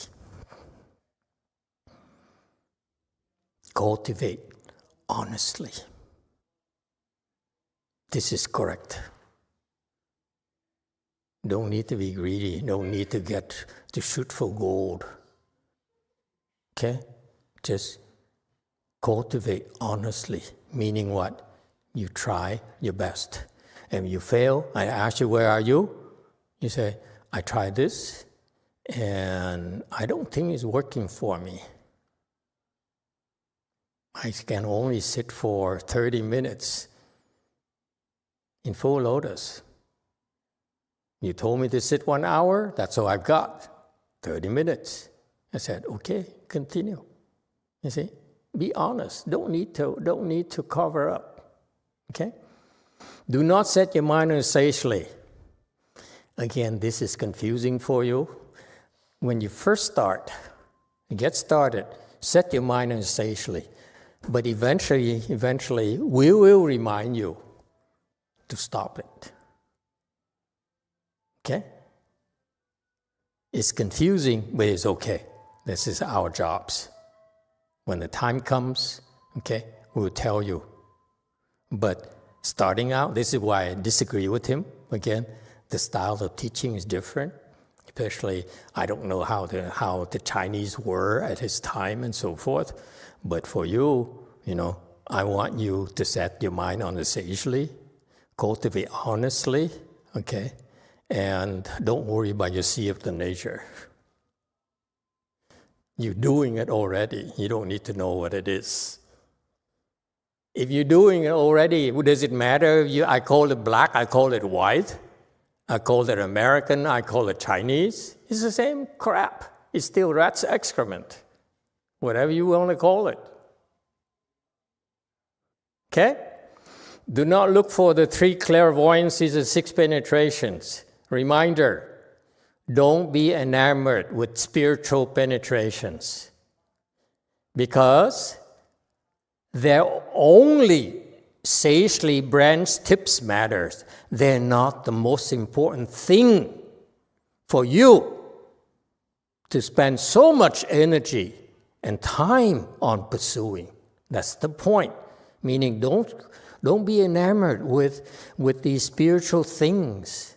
Cultivate honestly. This is correct. Don't need to be greedy. Don't need to shoot for gold. Okay? Just cultivate honestly, meaning what? You try your best. And you fail, I ask you, where are you? You say, I tried this, and I don't think it's working for me. I can only sit for 30 minutes in full lotus. You told me to sit 1 hour, that's all I've got, 30 minutes. I said, okay, continue. You see, be honest. Don't need to cover up. Okay? Do not set your mind on sagely. Again, this is confusing for you. When you first start, get started, set your mind on sagely. But eventually, we will remind you to stop it. Okay? It's confusing, but it's okay. This is our jobs. When the time comes, okay, we'll tell you. But starting out, this is why I disagree with him. Again, the style of teaching is different. Especially, I don't know how the Chinese were at his time and so forth. But for you, I want you to set your mind on it sagely, cultivate honestly, okay? And don't worry about your sea of the nature. You're doing it already. You don't need to know what it is. If you're doing it already, does it matter if I call it black, I call it white, I call it American, I call it Chinese? It's the same crap. It's still rat's excrement. Whatever you want to call it. Okay? Do not look for the 3 clairvoyances and 6 penetrations. Reminder, don't be enamored with spiritual penetrations. Because they're only sagely branched tips matters. They're not the most important thing for you to spend so much energy and time on pursuing. That's the point. Meaning don't be enamored with these spiritual things.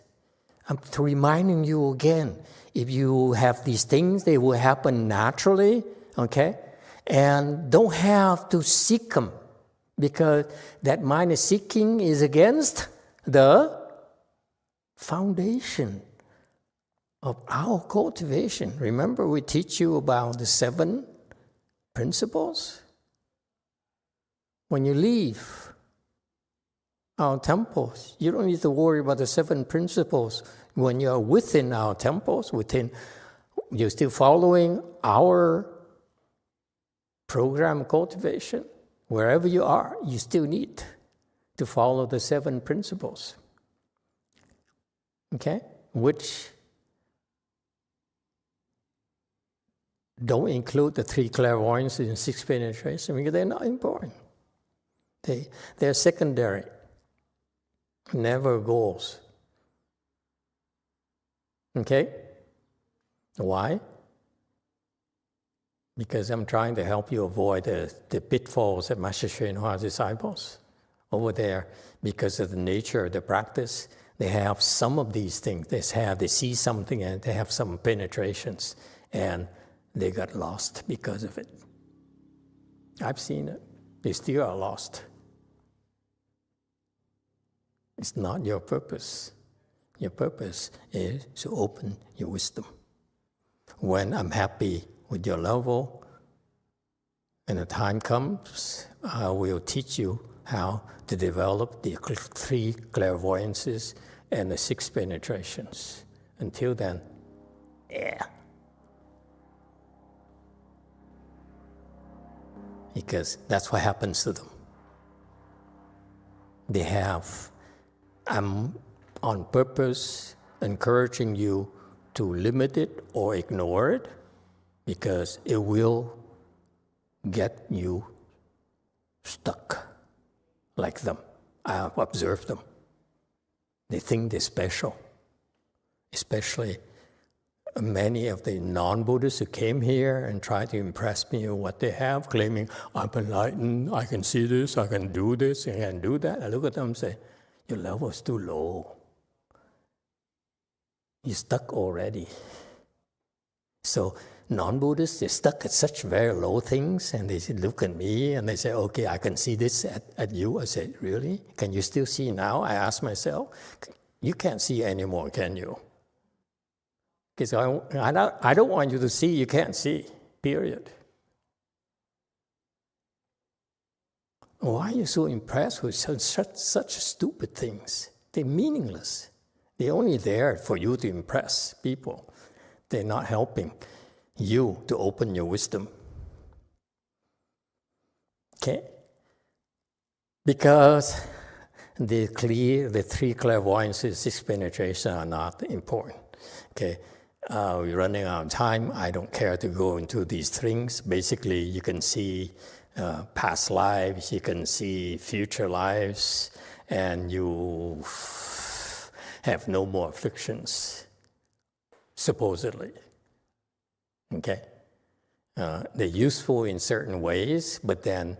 I'm reminding you again, if you have these things, they will happen naturally, okay? And don't have to seek them, because that mind of seeking is against the foundation of our cultivation. Remember, we teach you about the 7 principles? When you leave our temples, you don't need to worry about the 7 principles. When you're within our temples, you're still following our program cultivation. Wherever you are, you still need to follow the 7 principles. Okay? Which don't include the 3 clairvoyances and 6 penetration, because they're not important. They're secondary, never goals. Okay? Why? Because I'm trying to help you avoid the pitfalls of Master Hsuan disciples. Over there, because of the nature of the practice, they have some of these things. They see something and they have some penetrations, and they got lost because of it. I've seen it. They still are lost. It's not your purpose. Your purpose is to open your wisdom. When I'm happy with your level, and the time comes, I will teach you how to develop the 3 clairvoyances and the 6 penetrations. Until then, because that's what happens to them. I'm on purpose encouraging you to limit it or ignore it, because it will get you stuck like them. I have observed them. They think they're special, especially many of the non-Buddhists who came here and tried to impress me with what they have, claiming, I'm enlightened, I can see this, I can do this, I can do that. I look at them and say, your level is too low. You're stuck already. So non-Buddhists, they're stuck at such very low things, and they look at me and they say, okay, I can see this at you. I said, really? Can you still see now? I ask myself, you can't see anymore, can you? Because I don't want you to see you can't see, period. Why are you so impressed with such stupid things? They're meaningless. They're only there for you to impress people. They're not helping you to open your wisdom. Okay? Because the three clairvoyances, 6 penetration are not important. Okay, we're running out of time. I don't care to go into these things. Basically, you can see past lives, you can see future lives, and you have no more afflictions, supposedly. Okay, they're useful in certain ways, but then,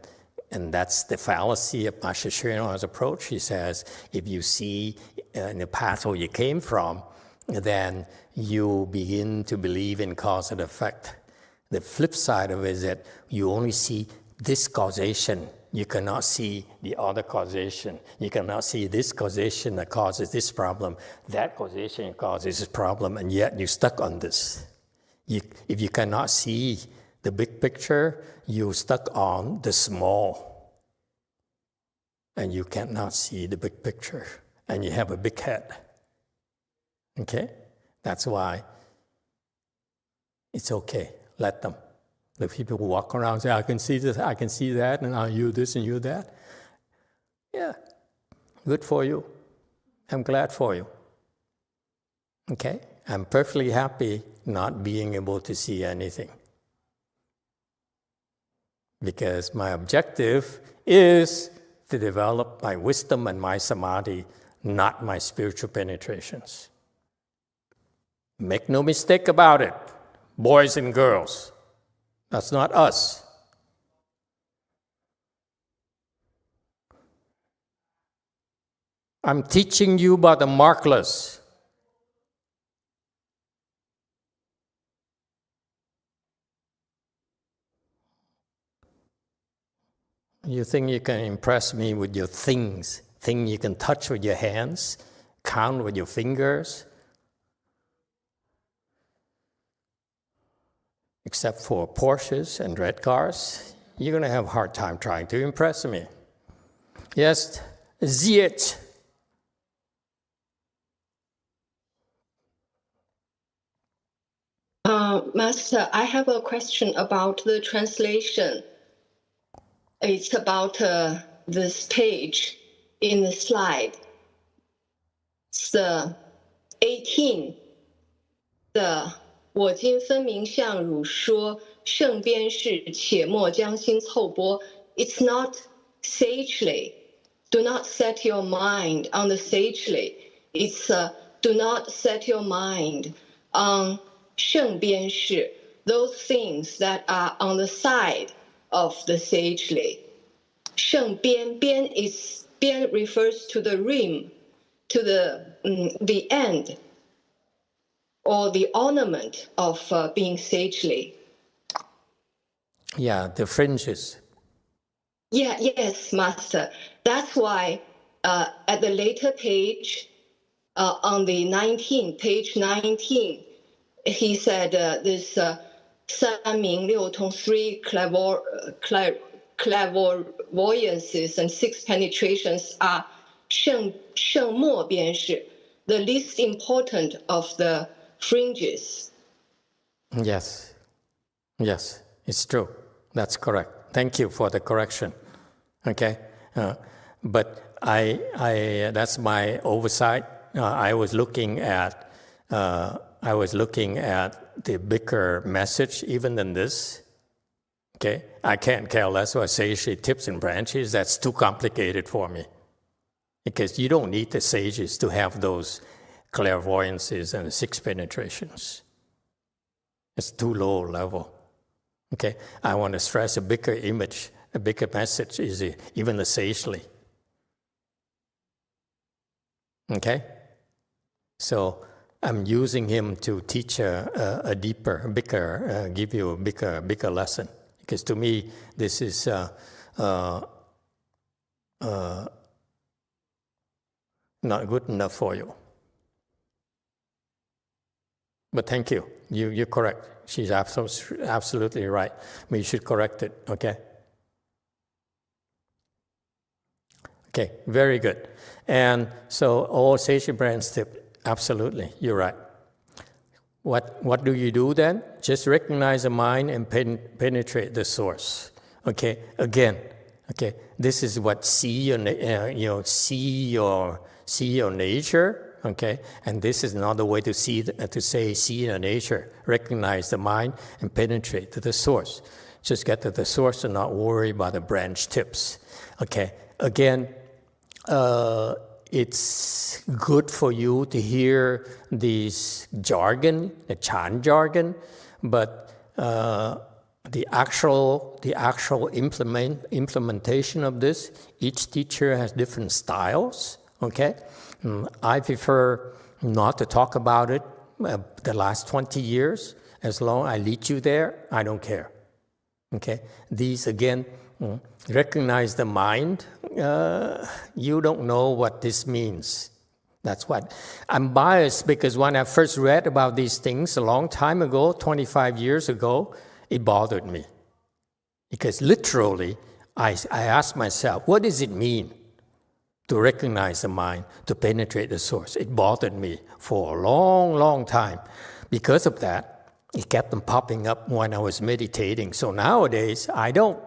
and that's the fallacy of Master Srina's approach. He says, if you see in the past where you came from, then you begin to believe in cause and effect. The flip side of it is that you only see this causation. You cannot see the other causation. You cannot see this causation that causes this problem, that causation causes this problem, and yet you're stuck on this. If you cannot see the big picture, you're stuck on the small. And you cannot see the big picture. And you have a big head. Okay? That's why it's okay. Let them. The people who walk around and say, I can see this, I can see that, and you this and you that. Yeah, good for you. I'm glad for you. Okay? I'm perfectly happy not being able to see anything. Because my objective is to develop my wisdom and my samadhi, not my spiritual penetrations. Make no mistake about it, boys and girls. That's not us. I'm teaching you about the markless. You think you can impress me with your things you can touch with your hands, count with your fingers? Except for Porsches and red cars, you're going to have a hard time trying to impress me. Yes, Ziet. Master, I have a question about the translation. It's about this page in the slide. It's the 18. 我今分明向汝说，圣边事，且莫将心凑拨。It's not sagely. Do not set your mind on the sagely. It's do not set your mind on 圣边事, those things that are on the side of the sagely. 圣边,边 refers to the rim, to the end, or the ornament of being sagely. Yeah, the fringes. Yeah, yes, Master. That's why at the later page, on the 19, page 19, he said this 三明六通, 3 clairvoyances and 6 penetrations are 圣末边事, the least important of the fringes. Yes, it's true. That's correct. Thank you for the correction. Okay, but that's my oversight. I was looking at the bigger message even than this. Okay, I can't care less what sagely tips and branches. That's too complicated for me. Because you don't need the sages to have those clairvoyances and 6 penetrations. It's too low level. Okay, I want to stress a bigger image, a bigger message is even the sagely. Okay, so I'm using him to teach a deeper, bigger, give you a bigger lesson. Because to me, this is not good enough for you. But thank you. You're correct. She's absolutely right. But you should correct it, okay? Okay, very good. And so all sagely branch tip, absolutely, you're right. What do you do then? Just recognize the mind and penetrate the source. Okay, again, Okay, this is what see your nature. Okay, and this is another way to say see your nature. Recognize the mind and penetrate to the source. Just get to the source and not worry about the branch tips. Okay, again, it's good for you to hear these jargon, the Chan jargon, but the actual implementation of this, each teacher has different styles. Okay, I prefer not to talk about it. The last 20 years, as long as I lead you there, I don't care. Okay, these again, recognize the mind. You don't know what this means. That's what. I'm biased because when I first read about these things a long time ago, 25 years ago, it bothered me. Because literally, I asked myself, what does it mean to recognize the mind, to penetrate the source? It bothered me for a long, long time. Because of that, it kept on popping up when I was meditating. So nowadays, I don't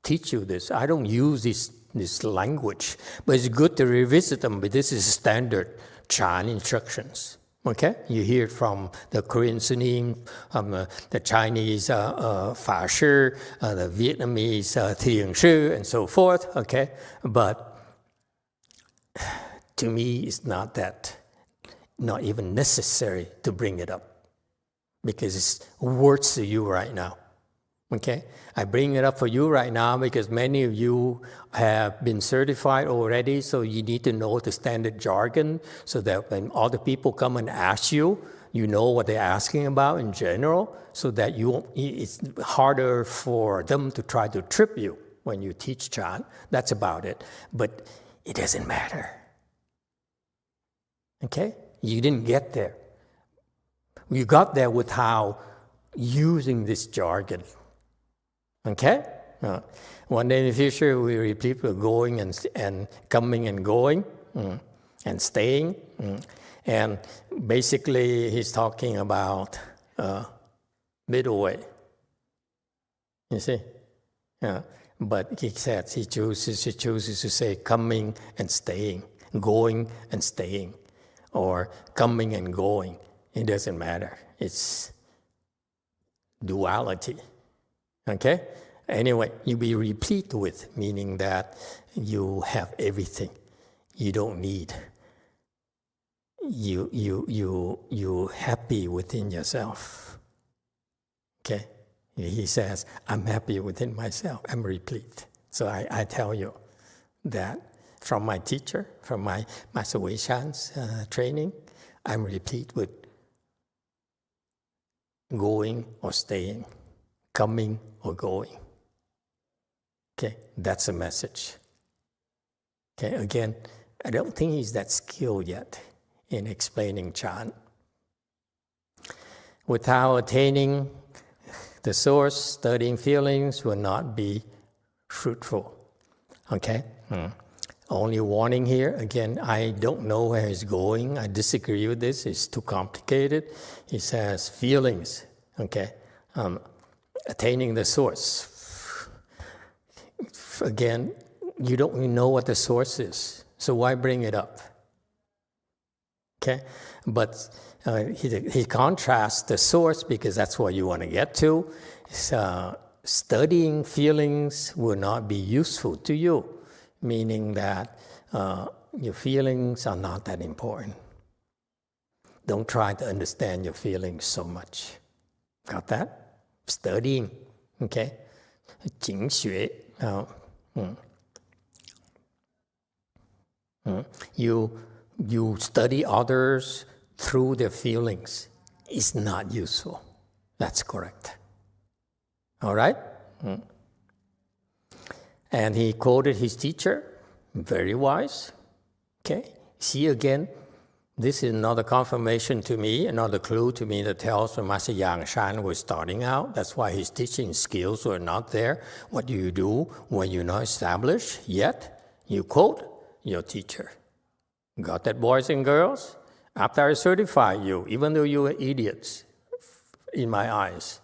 teach you this. I don't use this language. But it's good to revisit them. But this is standard Chan instructions. Okay? You hear it from the Korean Sunim, the Chinese Fa Shi, the Vietnamese Thiền Sư, and so forth. Okay? But to me, it's not even necessary to bring it up. Because it's words to you right now. Okay? I bring it up for you right now because many of you have been certified already, so you need to know the standard jargon so that when other people come and ask you, you know what they're asking about in general, so that it's harder for them to try to trip you when you teach Chan. That's about it. But it doesn't matter. Okay? You didn't get there. You got there without using this jargon. Okay? One day in the future, we repeat with going and coming and going and staying. And basically, he's talking about middle way. You see? But he says he chooses to say coming and staying, going and staying, or coming and going. It doesn't matter. It's duality. Okay? Anyway, you be replete with, meaning that you have everything. You don't need. You happy within yourself. Okay? He says, I'm happy within myself. I'm replete. So I tell you that from my teacher, from my Master Wei Shan's training, I'm replete with going or staying, coming or going. Okay, that's a message. Okay, again, I don't think he's that skilled yet in explaining Chan. Without attaining the source, studying feelings will not be fruitful. Okay? Only warning here, again, I don't know where he's going. I disagree with this. It's too complicated. He says feelings, okay? Attaining the source. Again, you don't even know what the source is, so why bring it up? Okay? But he contrasts the source because that's what you want to get to. Studying feelings will not be useful to you, meaning that your feelings are not that important. Don't try to understand your feelings so much. Got that? Studying, okay? 经学. You study others through their feelings. It's not useful. That's correct. All right? And he quoted his teacher, very wise. Okay? See again, this is another confirmation to me, another clue to me that tells when Master Yang Shan was starting out. That's why his teaching skills were not there. What do you do when you're not established yet? You quote your teacher. Got that, boys and girls? After I certify you, even though you were idiots in my eyes,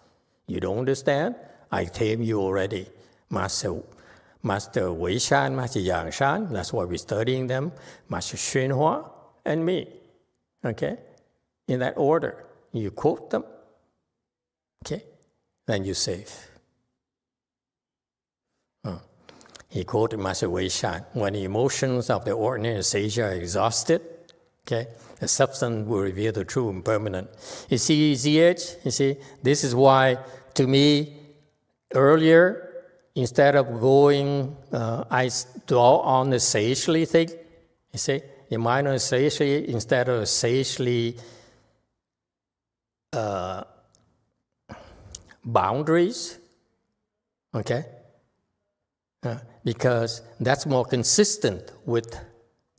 you don't understand? I tell you already, Master Master Wei Shan, Master Yang Shan, that's why we're studying them, Master Yong Hua, and me. Okay? In that order. You quote them. Okay? Then you're safe. He quoted Master Wei Shan, when the emotions of the ordinary sage are exhausted, okay, the substance will reveal the true and permanent. You see, ZH, you see, this is why, to me, earlier, instead of going, I dwell on the sagely thing, you see, the mind on sagely instead of sagely boundaries, okay? Because that's more consistent with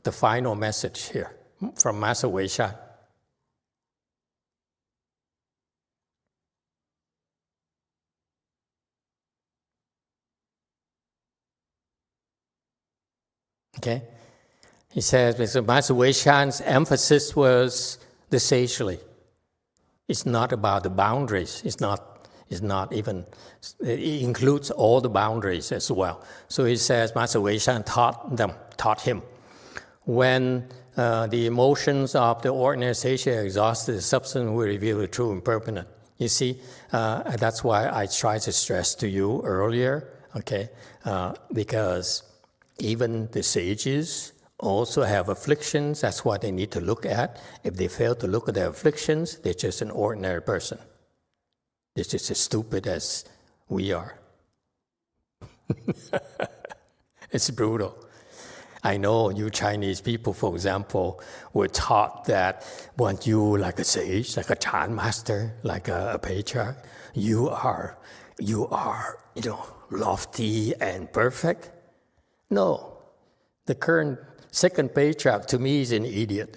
the final message here from Master Wei Shan. Okay? He says, because Master Wei Shan's emphasis was the sagely. It's not about the boundaries. It's not even, it includes all the boundaries as well. So he says, Master Wei Shan taught him, when the emotions of the ordinary sage are exhausted, the substance will reveal the true and permanent. You see, that's why I tried to stress to you earlier, okay, because even the sages also have afflictions. That's what they need to look at. If they fail to look at their afflictions, they're just an ordinary person. They're just as stupid as we are. It's brutal. I know you Chinese people, for example, were taught that once you, like a sage, like a Chan master, like a patriarch, you are, lofty and perfect. No, the current second patriarch to me is an idiot.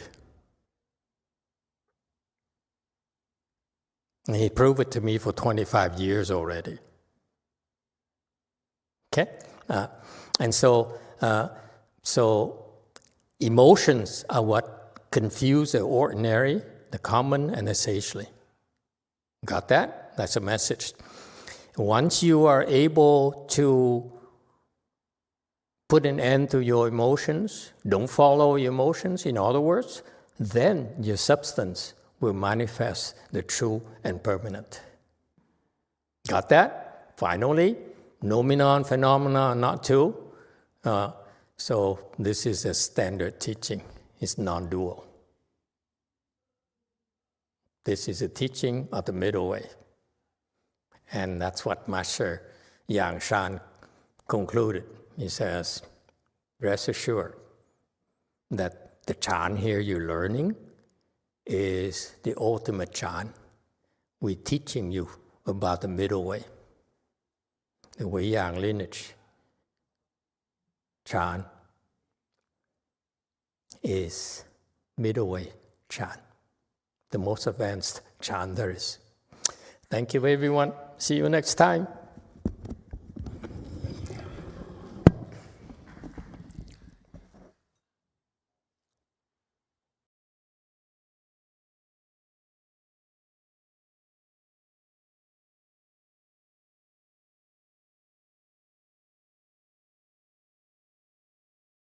And he proved it to me for 25 years already. Okay? And so emotions are what confuse the ordinary, the common, and the sagely. Got that? That's a message. Once you are able to put an end to your emotions, don't follow your emotions, in other words, then your substance will manifest the true and permanent. Got that? Finally, noumenon, phenomena, not two. So this is a standard teaching. It's non-dual. This is a teaching of the middle way. And that's what Master Yang Shan concluded. He says, rest assured that the Chan here you're learning is the ultimate Chan. We're teaching you about the middle way, the Wei Yang lineage. Chan is middle way Chan, the most advanced Chan there is. Thank you, everyone. See you next time.